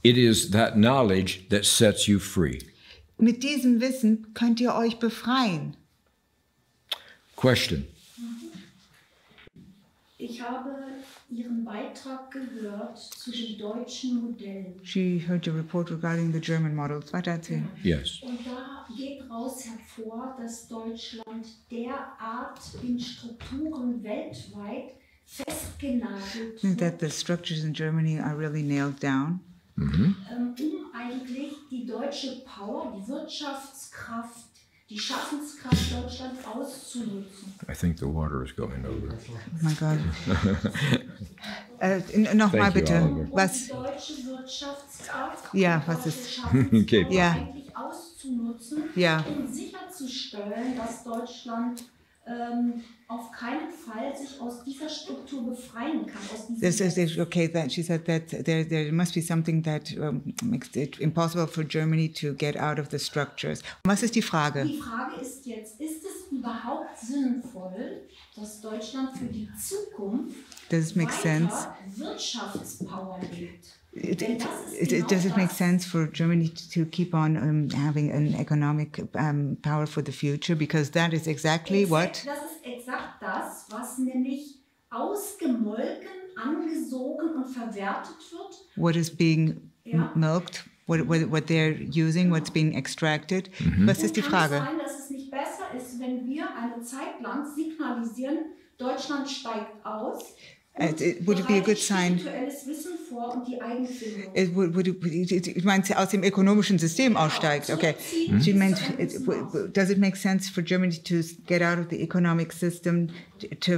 it is that knowledge that sets you free. mit diesem Wissen könnt ihr euch befreien. Question. Ich habe Ihren Beitrag gehört zu dem deutschen Modell. She heard your report regarding the German model. Weiter erzählen. Yes. Und da geht raus hervor, dass Deutschland derart in Strukturen weltweit festgenagelt wird, That the structures in Germany are really nailed down. um eigentlich die deutsche Power, die Wirtschaftskraft, die Schaffenskraft Deutschlands auszunutzen. I think the water is going over. Oh mein Gott. Nochmal Thank you, bitte. Oliver. Was? Die deutsche Wirtschaftskraft Ja, und was auch ist- die Schaffenskraft Okay. Ja. eigentlich auszunutzen, Ja. um sicherzustellen, dass Deutschland auf keinen Fall sich aus dieser Struktur befreien kann. Aus diesem Okay, that she said that there must be something that makes it impossible for Germany to get out of the structures. Was ist die Frage? Die Frage ist jetzt, ist es überhaupt sinnvoll, dass Deutschland für die Zukunft Does it make sense? weiter Wirtschaftspower gibt? Does it make sense for Germany to keep on having an economic power for the future? Because that is exactly what? Das ist exakt das, was nämlich ausgemolken, angesogen und verwertet wird. What is being Ja. milked? What they're using? What's being extracted? Was ist die Kann Frage? es sein, dass es nicht besser ist, wenn wir eine Zeit lang signalisieren, Deutschland steigt aus? Would it be a good bereitet sign? spirituelles Wissen vor und die Eigenfindung. Ich meine, aus dem ökonomischen System aussteigt. Okay. She meant, does it make sense for Germany to get out of the economic system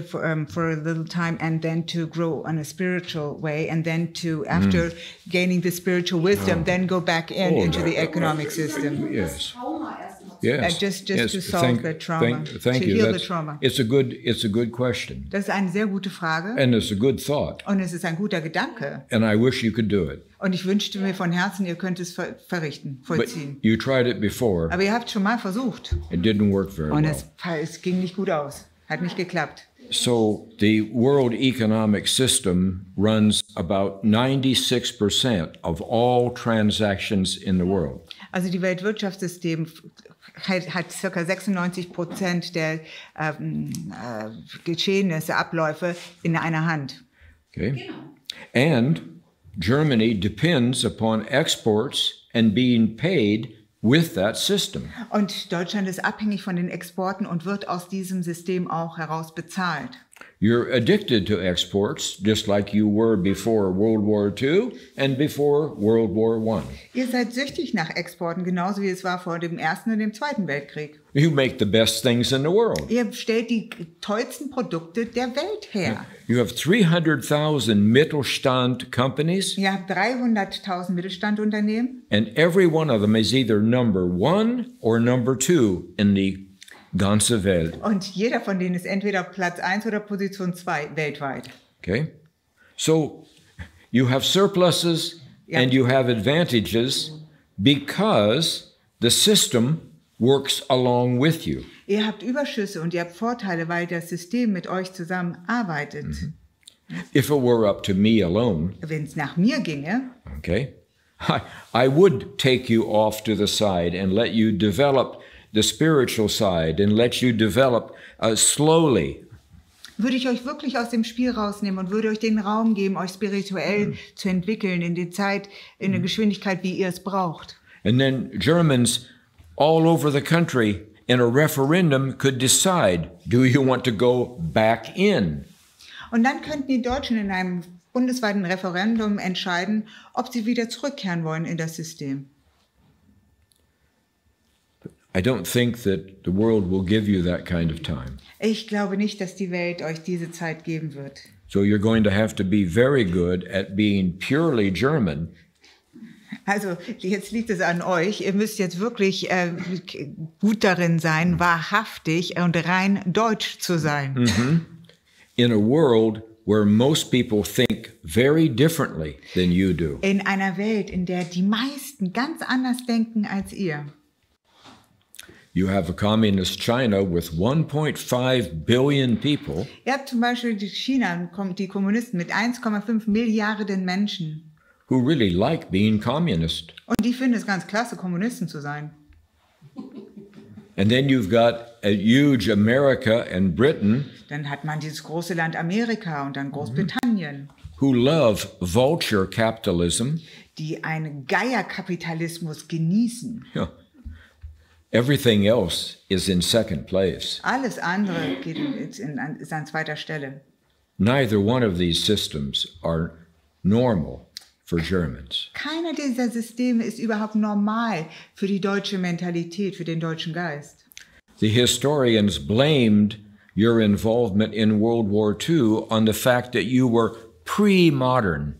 for a little time and then to grow on a spiritual way and then to, after gaining the spiritual wisdom, then go back into the economic system? Yes. Das Trauma erstmal Yes. Just yes. to solve the trauma, Thank to you. heal the That's- trauma. It's a good question, Das ist eine sehr gute Frage and it's a good thought, und es ist ein guter Gedanke. and I wish you could do it. Und ich wünschte mir von Herzen, ihr könnt es verrichten, But vollziehen. you tried it before. Aber ihr habt schon mal versucht It didn't work very und well. es ging nicht gut aus. Hat nicht geklappt. So the world economic system runs about 96% of all transactions in the world. Also die Weltwirtschaftssystem hat ca. 96% der Geschehnisse, Abläufe in einer Hand. Okay. Genau. And Germany depends upon exports and being paid with that system. Und Deutschland ist abhängig von den Exporten und wird aus diesem System auch heraus bezahlt. You're addicted to exports, just like you were before World War II and before World War I. Ihr seid süchtig nach Exporten, genauso wie es war vor dem Ersten und dem Zweiten Weltkrieg. You make the best things in the world. Ihr stellt die tollsten Produkte der Welt her. You have 300,000 Mittelstand companies, Ihr habt 300.000 Mittelstandunternehmen and every one of them is either number 1 or number 2 in the ganze Welt. und jeder von denen ist entweder Platz 1 oder Position 2 weltweit. Okay? So you have surpluses Yeah. and you have advantages because the system works along with you. Ihr habt Überschüsse und ihr habt Vorteile, weil das System mit euch zusammenarbeitet. If it were up to me alone, Wenn es nach mir ginge, okay, I would take you off to the side and let you develop the spiritual side and let you develop slowly. würde ich euch wirklich aus dem Spiel rausnehmen und würde euch den Raum geben, euch spirituell zu entwickeln in der Zeit, in der Geschwindigkeit, wie ihr es braucht. And then Germans all over the country in a referendum could decide, do you want to go back in? Und dann könnten die Deutschen in einem bundesweiten Referendum entscheiden, ob sie wieder zurückkehren wollen in das System. I don't think that the world will give you that kind of time. Ich glaube nicht, dass die Welt euch diese Zeit geben wird. So you're going to have to be very good at being purely German Also jetzt liegt es an euch. Ihr müsst jetzt wirklich gut darin sein, wahrhaftig und rein deutsch zu sein. in a world where most people think very differently than you do. In einer Welt, in der die meisten ganz anders denken als ihr. You have a communist China with 1.5 billion people Ihr habt zum Beispiel China, die Kommunisten mit 1,5 Milliarden Menschen. who really like being communist. Und die finden es ganz klasse, Kommunisten zu sein. And then you've got a huge America and Britain Dann hat man dieses große Land Amerika und dann Großbritannien, who love vulture capitalism. die einen Geierkapitalismus genießen. Yeah. Everything else is in second place. Alles andere ist an zweiter Stelle. Neither one of these systems are normal for Germans. Keiner dieser Systeme ist überhaupt normal für die deutsche Mentalität, für den deutschen Geist. The historians blamed your involvement in World War II on the fact that you were pre-modern.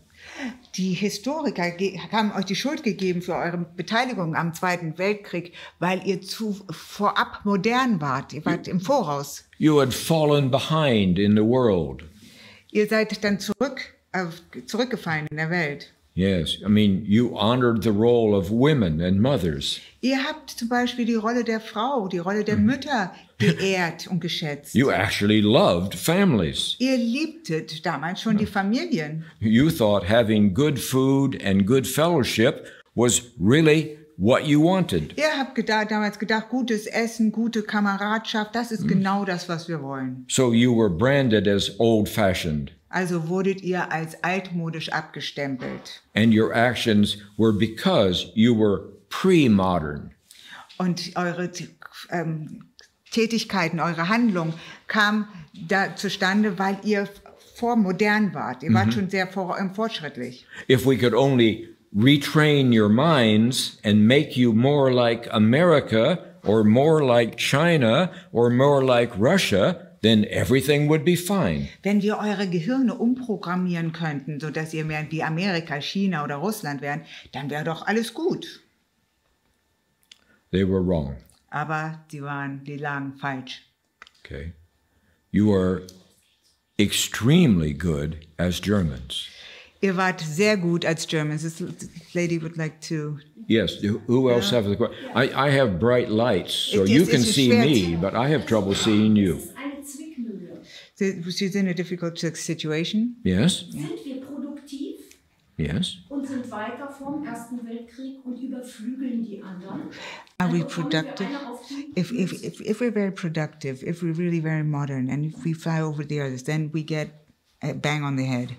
Die Historiker haben euch die Schuld gegeben für eure Beteiligung am Zweiten Weltkrieg, weil ihr zu vorab modern wart. Ihr wart im Voraus. You had fallen behind in the world. Ihr seid dann zurückgefallen in der Welt. Yes, I mean, you honored the role of women and mothers. Ihr habt zum Beispiel die Rolle der Frau, die Rolle der Mütter geehrt und geschätzt. You actually loved families. Ihr liebtet damals schon die Familien. You thought having good food and good fellowship was really what you wanted. Ihr habt damals gedacht, gutes Essen, gute Kameradschaft, das ist genau das, was wir wollen. So you were branded as old-fashioned. Also wurdet ihr als altmodisch abgestempelt. And your actions were because you were pre-modern. Und eure Tätigkeiten, eure Handlung kam da zustande, weil ihr vormodern wart. Ihr wart schon sehr fortschrittlich. If we could only retrain your minds and make you more like America or more like China or more like Russia, then everything would be fine. Wenn wir eure Gehirne umprogrammieren könnten, sodass ihr mehr wie Amerika, China oder Russland wären, dann wäre doch alles gut. They were wrong. Aber die lagen falsch. Okay. You are extremely good as Germans. Ihr wart sehr gut als Germans. This lady would like to... Yes, who else have the question? I have bright lights, so you can see me, but I have trouble seeing you. Das ist eine Zwickmühle. She's in a difficult situation. Yes? Sind wir produktiv Yes? und sind weiter vom Ersten Weltkrieg und überflügeln die anderen. Are we Dann bekommen wir productive? eine auf die If we're very productive, if we're really very modern, and if we fly over the others, then we get a bang on the head.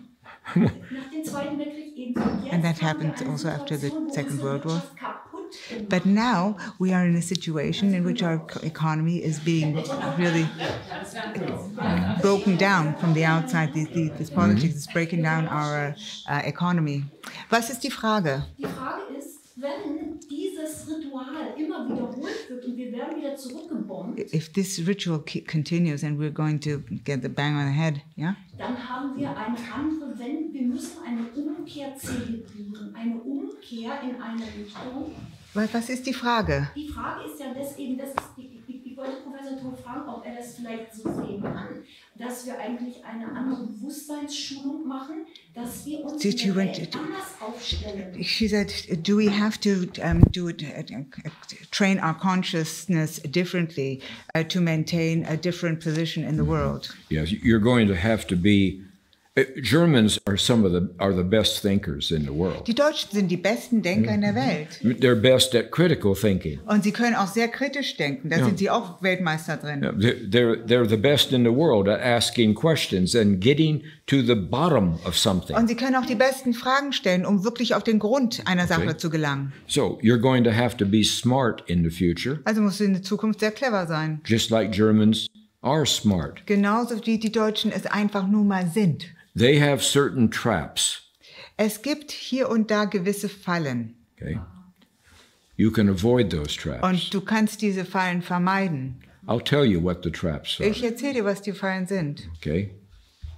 Nach dem Zweiten Weltkrieg ebenso. Jetzt And that haben wir happened eine also after the Situation, wo Second unsere World War. Wirtschaft kaputt gemacht But now we are in a situation in which our economy is being really broken down from the outside. This politics is breaking down our economy. Was ist die Frage? Die Frage ist, wenn dieses Ritual immer wiederholt wird und wir werden wieder zurückgebombt, If this ritual continues and we're going to get the bang on the head, yeah? dann haben wir eine andere, wir müssen eine Umkehr zelebrieren, eine Umkehr in eine Richtung. Was ist die Frage? Die Frage ist ja deswegen, ich wollte Professor Toel fragen, ob er das vielleicht so sehen kann, dass wir eigentlich eine andere Bewusstseinsschulung machen, dass wir uns in der Welt anders aufstellen. She said, do we have to train our consciousness differently to maintain a different position in the world? Yes, you're going to have to be. Germans are the best thinkers in the world. Die Deutschen sind die besten Denker in der Welt. They're best at critical thinking. Und sie können auch sehr kritisch denken. Da sind sie auch Weltmeister drin. They're the best in the world at asking questions and getting to the bottom of something. Und sie können auch die besten Fragen stellen, um wirklich auf den Grund einer Sache zu gelangen. So you're going to have to be smart in the future. Also musst du in der Zukunft sehr clever sein. Just like Germans are smart. Genauso wie die Deutschen es einfach nun mal sind. They have certain traps. Es gibt hier und da gewisse Fallen. Okay. You can avoid those traps. Und du kannst diese Fallen vermeiden. I'll tell you what the traps are. Ich erzähle dir, was die Fallen sind. Okay.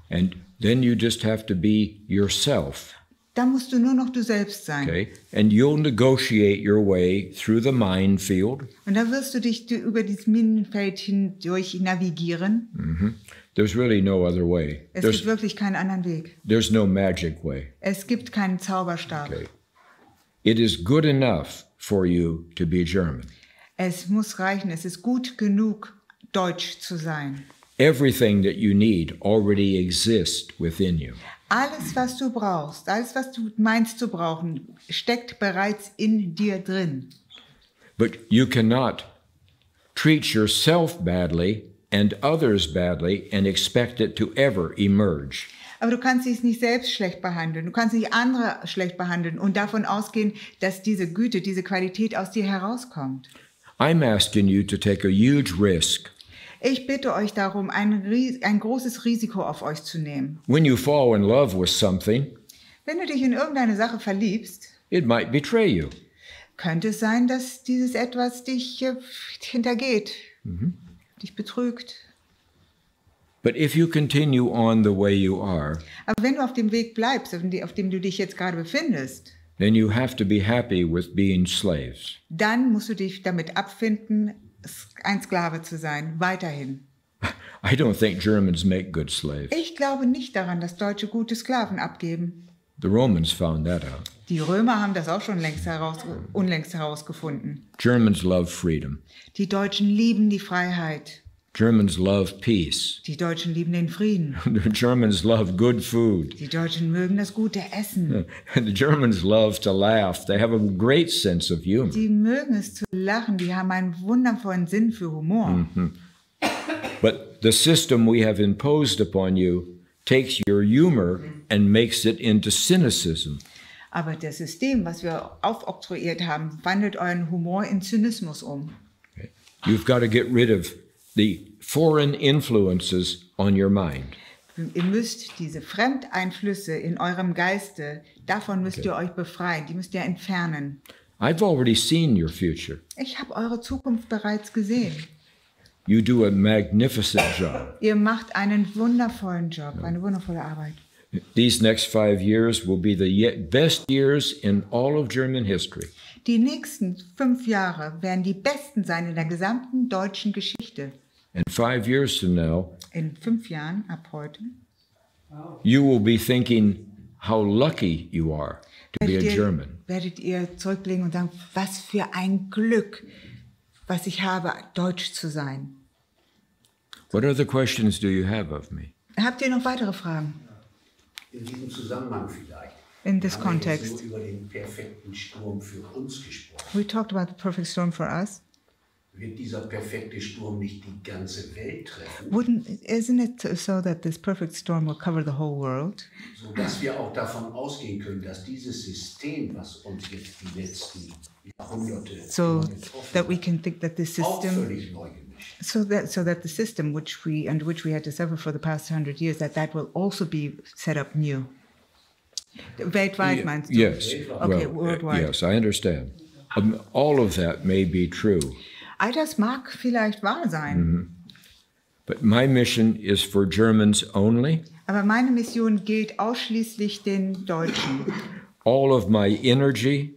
And then you just have to be yourself. Da musst du nur noch du selbst sein. Okay. And you'll negotiate your way through the minefield. Und da wirst du dich über dieses Minenfeld hindurch navigieren. Mm-hmm. There's really no other way. Es gibt wirklich keinen anderen Weg. There's no magic way. Es gibt keinen Zauberstab. Okay. It is good enough for you to be German. Es muss reichen, es ist gut genug, Deutsch zu sein. Everything that you need already exists within you. Alles, was du brauchst, alles, was du meinst zu brauchen, steckt bereits in dir drin. But you cannot treat yourself badly and others badly and expect it to ever emerge. Aber du kannst dich nicht selbst schlecht behandeln, du kannst nicht andere schlecht behandeln und davon ausgehen, dass diese Güte, diese Qualität aus dir herauskommt. I'm asking you to take a huge risk. Ich bitte euch darum, ein großes Risiko auf euch zu nehmen. When you fall in love with something, Wenn du dich in irgendeine Sache verliebst, it might betray you. könnte es sein, dass dieses etwas dich hintergeht, dich betrügt. But if you continue on the way you are, Aber wenn du auf dem Weg bleibst, auf dem du dich jetzt gerade befindest, then you have to be happy with being slaves. dann musst du dich damit abfinden, ein Sklave zu sein, weiterhin. I don't think Germans make good slaves. Ich glaube nicht daran, dass Deutsche gute Sklaven abgeben. The Romans found that out. Die Römer haben das auch schon unlängst herausgefunden. Germans love freedom. Die Deutschen lieben die Freiheit. Germans love peace. Die Deutschen lieben den Frieden. The Germans love good food. Die Deutschen mögen das gute Essen. The Germans love to laugh. They have a great sense of humor. Die mögen es zu lachen. Die haben einen wundervollen Sinn für Humor. But the system we have imposed upon you takes your humor and makes it into cynicism. Aber das System, was wir aufoktroyiert haben, wandelt euren Humor in Zynismus um. Okay. You've got to get rid of the foreign influences on your mind. Ihr müsst diese Fremdeinflüsse in eurem Geiste, davon müsst ihr euch befreien, die müsst ihr entfernen. I've already seen your future. Ich habe eure Zukunft bereits gesehen. You do a magnificent job. Ihr macht einen wundervollen Job, eine wundervolle Arbeit. These next 5 years will be the best years in all of German history. Die nächsten 5 Jahre werden die besten sein in der gesamten deutschen Geschichte. And 5 years from now, In 5 Jahren ab heute you will be thinking how lucky you are to be a German. werdet ihr zurückblicken und sagen, was für ein Glück, was ich habe, Deutsch zu sein. What other questions do you have of me? Habt ihr noch weitere Fragen? In diesem Zusammenhang vielleicht. in this Wir haben jetzt context. nur über den perfekten Sturm für uns gesprochen. We talked about the perfect storm for us. Wird dieser perfekte Sturm nicht die ganze Welt treffen, Isn't it so that this perfect storm will cover the whole world? sodass wir auch davon ausgehen können, dass dieses System, was uns jetzt die letzten Jahrhunderte So getroffen that we hat, can think that this auch system, völlig neu gemischt. so that the system which we had to suffer for the past 100 years, that will also be set up new. Weltweit meinst du? Yes. Okay, Well, worldwide. yes, I understand. All of that may be true, All das mag vielleicht wahr sein, but my mission is for Germans only. aber meine Mission gilt ausschließlich den Deutschen. All of my energy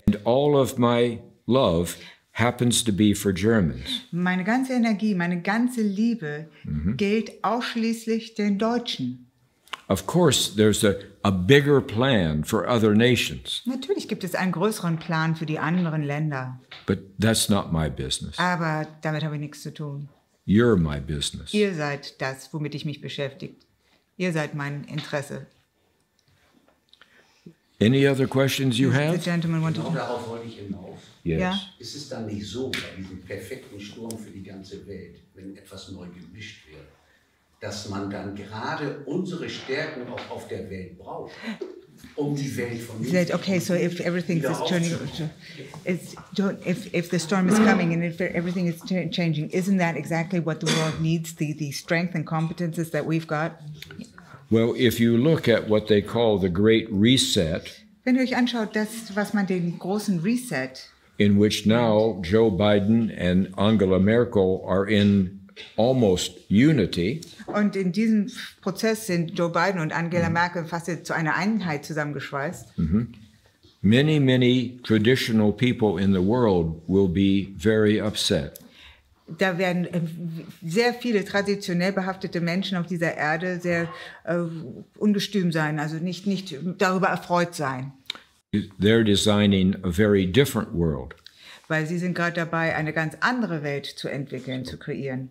and all of my love happens to be for Germans. Meine ganze Energie, meine ganze Liebe gilt ausschließlich den Deutschen. Of course, there's a bigger plan for other nations, Natürlich gibt es einen größeren Plan für die anderen Länder, but that's not my business. aber damit habe ich nichts zu tun. You're my business. Ihr seid das, womit ich mich beschäftige. Ihr seid mein Interesse. Any other questions you The have? gentleman wanted Genau to... darauf wollte ich hinaus. Yes. Ja. Ist es dann nicht so, bei diesem perfekten Sturm für die ganze Welt, wenn etwas neu gemischt wird, dass man dann gerade unsere Stärken auch auf der Welt braucht, um die Welt von He said, okay, so if everything is turning, if the storm is coming and if everything is changing, isn't that exactly what the world needs, the strength and competences that we've got? Well, if you look at what they call the Great Reset, Wenn ihr euch anschaut, das, was man den großen Reset, in which now Joe Biden and Angela Merkel are in almost unity, und in diesem Prozess sind Joe Biden und Angela Merkel fast zu einer Einheit zusammengeschweißt. many, many traditional people in the world will be very upset. Da werden sehr viele traditionell behaftete Menschen auf dieser Erde sehr ungestüm sein, also nicht darüber erfreut sein. They're designing a very different world. Weil sie sind gerade dabei, eine ganz andere Welt zu entwickeln, zu kreieren.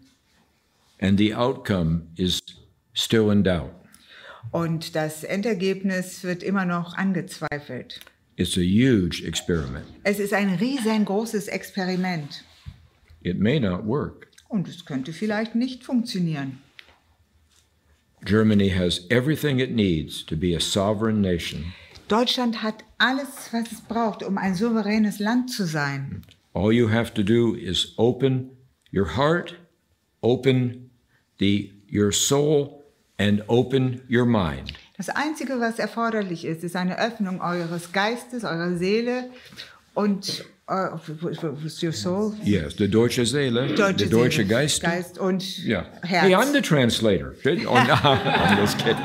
And the outcome is still in doubt. Und das Endergebnis wird immer noch angezweifelt. It's a huge experiment. Es ist ein riesengroßes Experiment. It may not work. Und es könnte vielleicht nicht funktionieren. Germany has everything it needs to be a sovereign nation. Deutschland hat alles, was es braucht, um ein souveränes Land zu sein. All you have to do is open your heart, open your soul, and open your mind. Das Einzige, was erforderlich ist, ist eine Öffnung eures Geistes, eurer Seele und your soul. Yes, the deutsche Seele, Deutsche the deutsche Seele, Geist. Geist und Yeah. Herz. Hey, I'm the translator. Oh, no, I'm just kidding.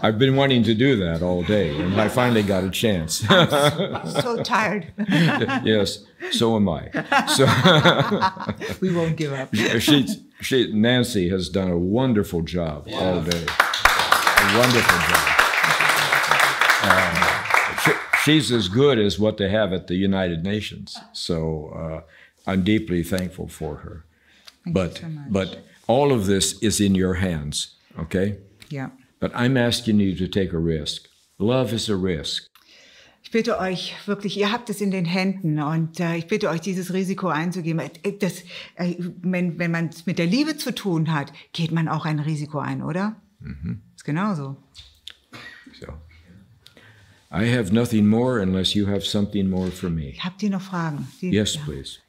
I've been wanting to do that all day, and I finally got a chance. So tired. Yes, so am I. So We won't give up. Nancy has done a wonderful job all day. A wonderful job. She's as good as what they have at the United Nations. So I'm deeply thankful for her. Thank you so much. But all of this is in your hands, okay? Ja. But I'm asking you to take a risk. Love is a risk. Ich bitte euch wirklich, ihr habt es in den Händen und ich bitte euch, dieses Risiko einzugehen. Wenn man es mit der Liebe zu tun hat, geht man auch ein Risiko ein, oder? Ist genauso. So I have nothing more unless you have something more for me. Habt ihr noch Fragen? Yes, Ja. please.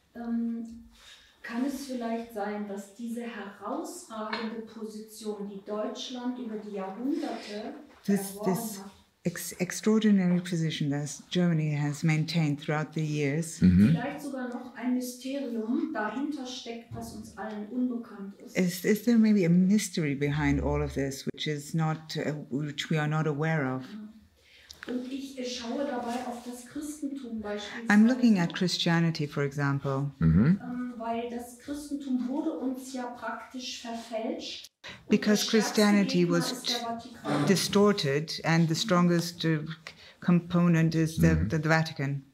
Kann es vielleicht sein, dass diese herausragende Position, die Deutschland über die Jahrhunderte erworben This hat, extraordinary position that Germany has maintained throughout the years, vielleicht sogar noch ein Mysterium dahinter steckt, das uns allen unbekannt ist? is there maybe a mystery behind all of this, which we are not aware of? Und ich schaue dabei auf das Christentum beispielsweise. I'm looking at Christianity, for example, Weil das Christentum wurde uns ja praktisch verfälscht. because Und der stärkste Christianity Gegner was ist der Vatikan. distorted and the strongest component is the Vatican.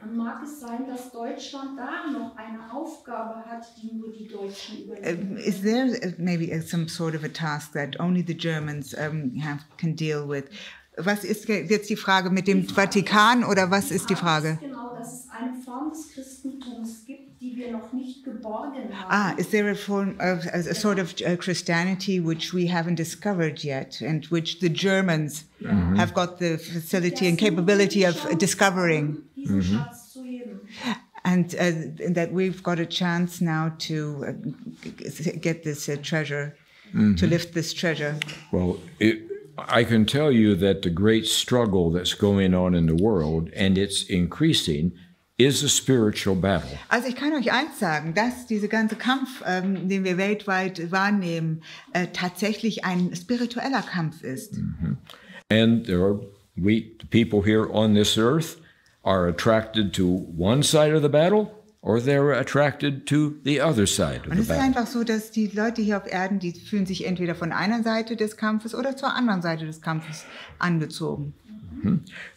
Und mag es sein, dass Deutschland da noch eine Aufgabe hat, die nur die Deutschen übernehmen? Is there maybe some sort of a task that only the Germans can deal with, Was ist jetzt die Frage mit dem Vatikan oder was ist die Frage? Genau, dass es eine Form des Christentums gibt, die wir noch nicht geborgen haben. Is there a form of a sort of Christianity which we haven't discovered yet and which the Germans have got the facility and capability of discovering? Diesen Schatz zu heben. And that we've got a chance now to get this treasure, to lift this treasure. Well, I can tell you that the great struggle that's going on in the world, and it's increasing, is a spiritual battle. Also ich kann euch eins sagen, dass dieser ganze Kampf, den wir weltweit wahrnehmen, tatsächlich ein spiritueller Kampf ist. And the people here on this earth are attracted to one side of the battle, or they're attracted to the other side of Und the es ist battle. einfach so, dass die Leute hier auf Erden, die fühlen sich entweder von einer Seite des Kampfes oder zur anderen Seite des Kampfes angezogen.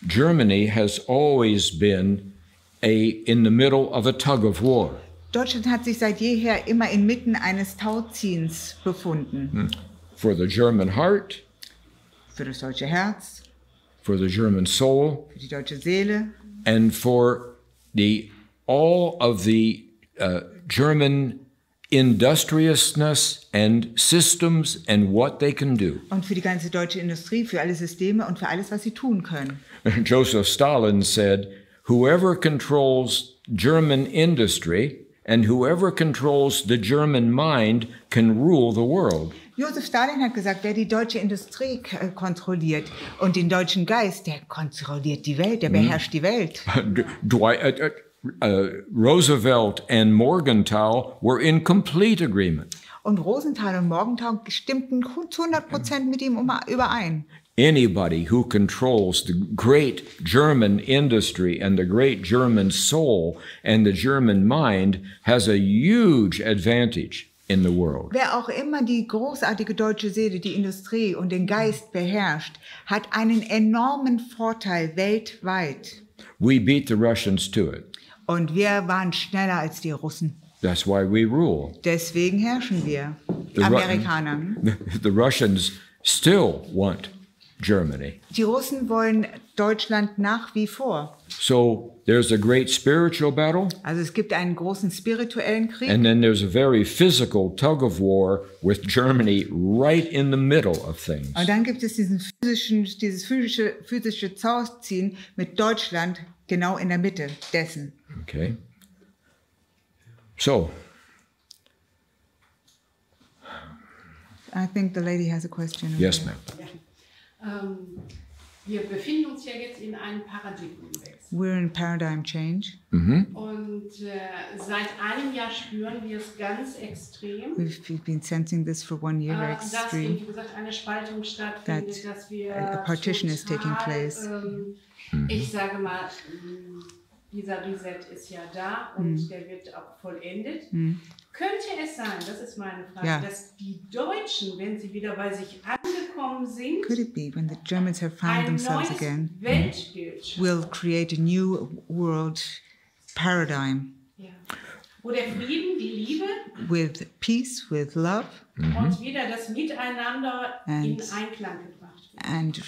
Germany has always been in the middle of a tug of war. Deutschland hat sich seit jeher immer inmitten eines Tauziehens befunden. For the German heart, Für das deutsche Herz, for the German soul, für die deutsche Seele and for all of the German industriousness and systems and what they can do. und für die ganze deutsche Industrie, für alle Systeme und für alles, was sie tun können. Joseph Stalin said, whoever controls German industry and whoever controls the German mind can rule the world. Josef Stalin hat gesagt, wer die deutsche Industrie kontrolliert und den deutschen Geist, der kontrolliert die Welt, der beherrscht die Welt. Roosevelt and Morgenthau were in complete agreement. Und Rosenthal und Morgenthau stimmten zu 100% mit ihm überein. Anybody who controls the great German industry and the great German soul and the German mind has a huge advantage in the world. Wer auch immer die großartige deutsche Seele, die Industrie und den Geist beherrscht, hat einen enormen Vorteil weltweit. We beat the Russians to it. Und wir waren schneller als die Russen. That's why we rule. Deswegen herrschen wir, die Amerikaner. The Russians still want Germany. Die Russen wollen Deutschland nach wie vor. So there's a great spiritual battle. Also es gibt einen großen spirituellen Krieg. And then there's a very physical tug of war with Germany right in the middle of things. Und dann gibt es dieses physische Zauziehen mit Deutschland genau in der Mitte dessen. Okay. So. I think the lady has a question. Yes, ma'am. Wir befinden uns ja jetzt in einem Paradigmenwechsel. We're in paradigm change. Und seit einem Jahr spüren wir es ganz extrem. We've been sensing this for 1 year very Dass, extreme. wie gesagt, eine Spaltung stattfindet, That dass wir a partition is taking total, place. Ich sage mal, dieser Reset ist ja da und der wird auch vollendet. Könnte es sein, das ist meine Frage, Ja. dass die Deutschen, wenn sie wieder bei sich angekommen sind, Could it be when the Germans have found ein themselves neues again, Weltbild will create a new world paradigm ja. Wo der Frieden, die Liebe with peace, with love, und wieder das Miteinander in And- Einklang gebracht wird. and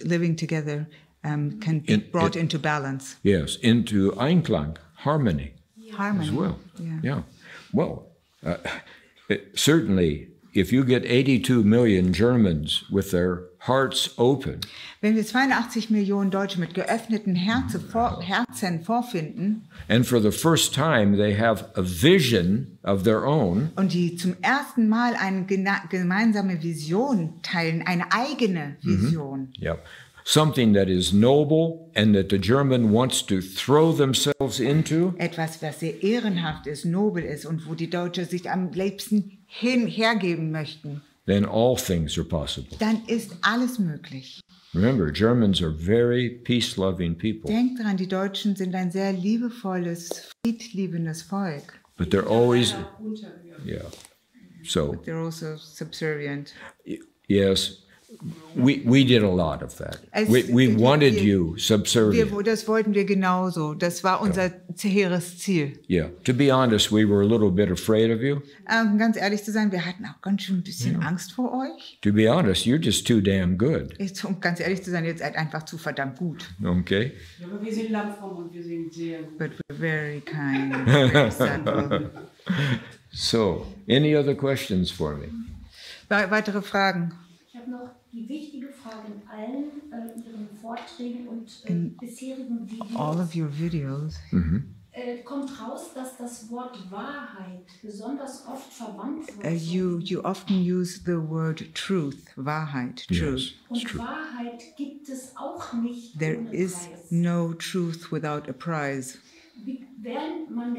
living together can be brought into balance. Yes, into Einklang, harmony Harmony. as well. Yeah. Yeah. Well, certainly, if you get 82 million Germans with their hearts open, Wenn wir 82 Millionen Deutsche mit geöffneten Herzen vorfinden and for the first time they have a vision of their own, und die zum ersten Mal eine gemeinsame Vision teilen, eine eigene Vision, yeah, something that is noble and that the German wants to throw themselves into, etwas, was sehr ehrenhaft ist, nobel ist und wo die Deutschen sich am liebsten hergeben möchten, then all things are possible. dann ist alles möglich. Remember, Germans are very peace-loving people, Denkt dran, die Deutschen sind ein sehr liebevolles, friedliebendes Volk. but they're always, Auch unterhören. yeah. So, They're also subservient. yes, We did a lot of that. We wanted you subservient. Das wollten wir genauso. Das war unser hehres Ziel. Yeah. To be honest, we were a little bit afraid of you. Ganz ehrlich zu sein, wir hatten auch ganz schön ein bisschen Angst vor euch. To be honest, you're just too damn good. Um ganz ehrlich zu sein, ihr seid einfach zu verdammt gut. Okay. Ja, aber wir sind langfromm und wir sind sehr gut. But we're very kind, very simple. So, any other questions for me? Weitere Fragen? Ich habe noch die wichtige Frage in allen Ihren Vorträgen und bisherigen Videos. All of your videos. Kommt raus, dass das Wort Wahrheit besonders oft verwandt wird. You often use the word truth, Wahrheit, truth. Yes, it's Und true. Wahrheit gibt es auch nicht There ohne is Preis. no truth without a prize. Während man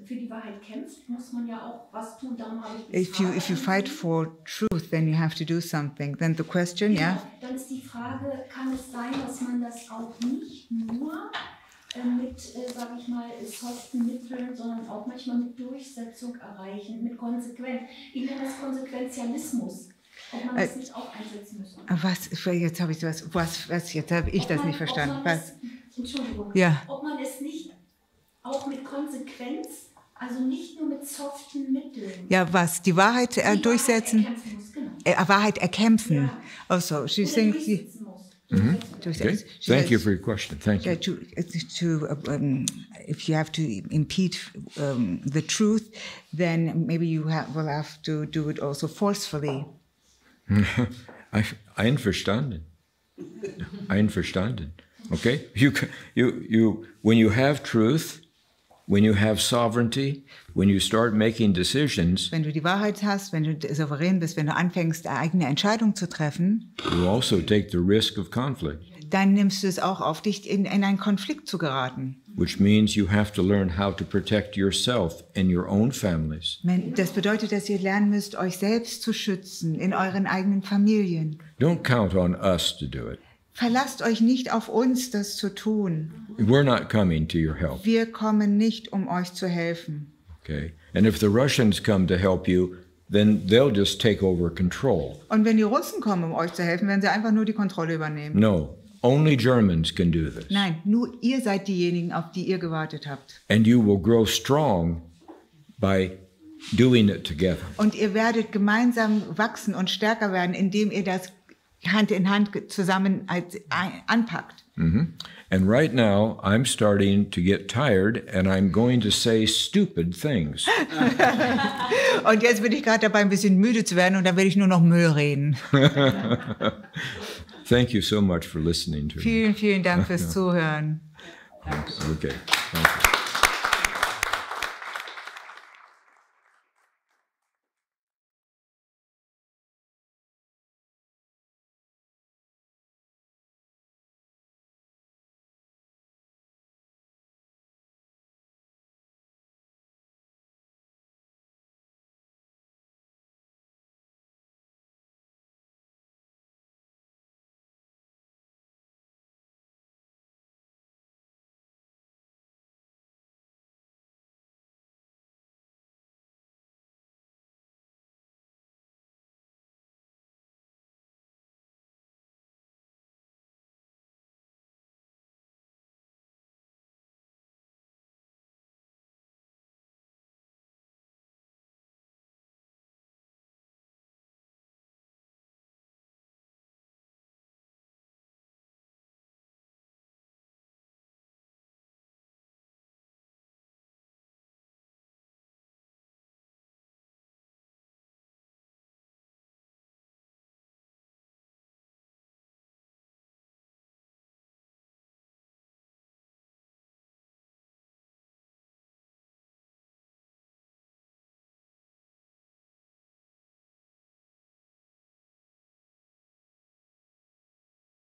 für die Wahrheit kämpft, muss man ja auch was tun. Darum habe ich die If you fight for truth, then you have to do something. Then the question, yeah? Dann ist die Frage, kann es sein, dass man das auch nicht nur mit, sage ich mal, soften Mitteln, sondern auch manchmal mit Durchsetzung erreichen, mit Konsequenz. Ich nenne das Konsequenzialismus. Ob man das nicht auch einsetzen müsste. Jetzt habe ich jetzt habe ich das nicht verstanden. Was? Entschuldigung. Ja. Ob man es nicht auch mit Konsequenz, also nicht nur mit soften Mitteln. Ja, was? Die Wahrheit durchsetzen? Wahrheit erkämpfen muss, genau. Wahrheit erkämpfen. Ja. Oh, so she Oder thinks. durchsetzen muss. Okay. Thank you for your question. Thank you. If you have to impede the truth, then maybe you will have to do it also forcefully. Einverstanden. Einverstanden. Okay? When you have truth, when you have sovereignty, when you start making decisions, Wenn du die Wahrheit hast, wenn du souverän bist, wenn du anfängst, eine eigene Entscheidung zu treffen, you also take the risk of conflict, dann nimmst du es auch auf dich, in einen Konflikt zu geraten. which means you have to learn how to protect yourself and your own families. Das bedeutet, dass ihr lernen müsst, euch selbst zu schützen in euren eigenen Familien. Don't count on us to do it. Verlasst euch nicht auf uns, das zu tun. We're not coming to your help. Wir kommen nicht, um euch zu helfen. Okay? And if the Russians come to help you, then they'll just take over control. Und wenn die Russen kommen, um euch zu helfen, werden sie einfach nur die Kontrolle übernehmen. No, only Germans can do this. Nein, nur ihr seid diejenigen, auf die ihr gewartet habt. And you will grow strong by doing it together. Und ihr werdet gemeinsam wachsen und stärker werden, indem ihr das Hand in Hand zusammen anpackt. And right now, I'm starting to get tired and I'm going to say stupid things. Und jetzt bin ich gerade dabei, ein bisschen müde zu werden und dann werde ich nur noch Müll reden. Thank you so much for listening to me. Vielen, vielen Dank fürs Zuhören. Okay. Thank you.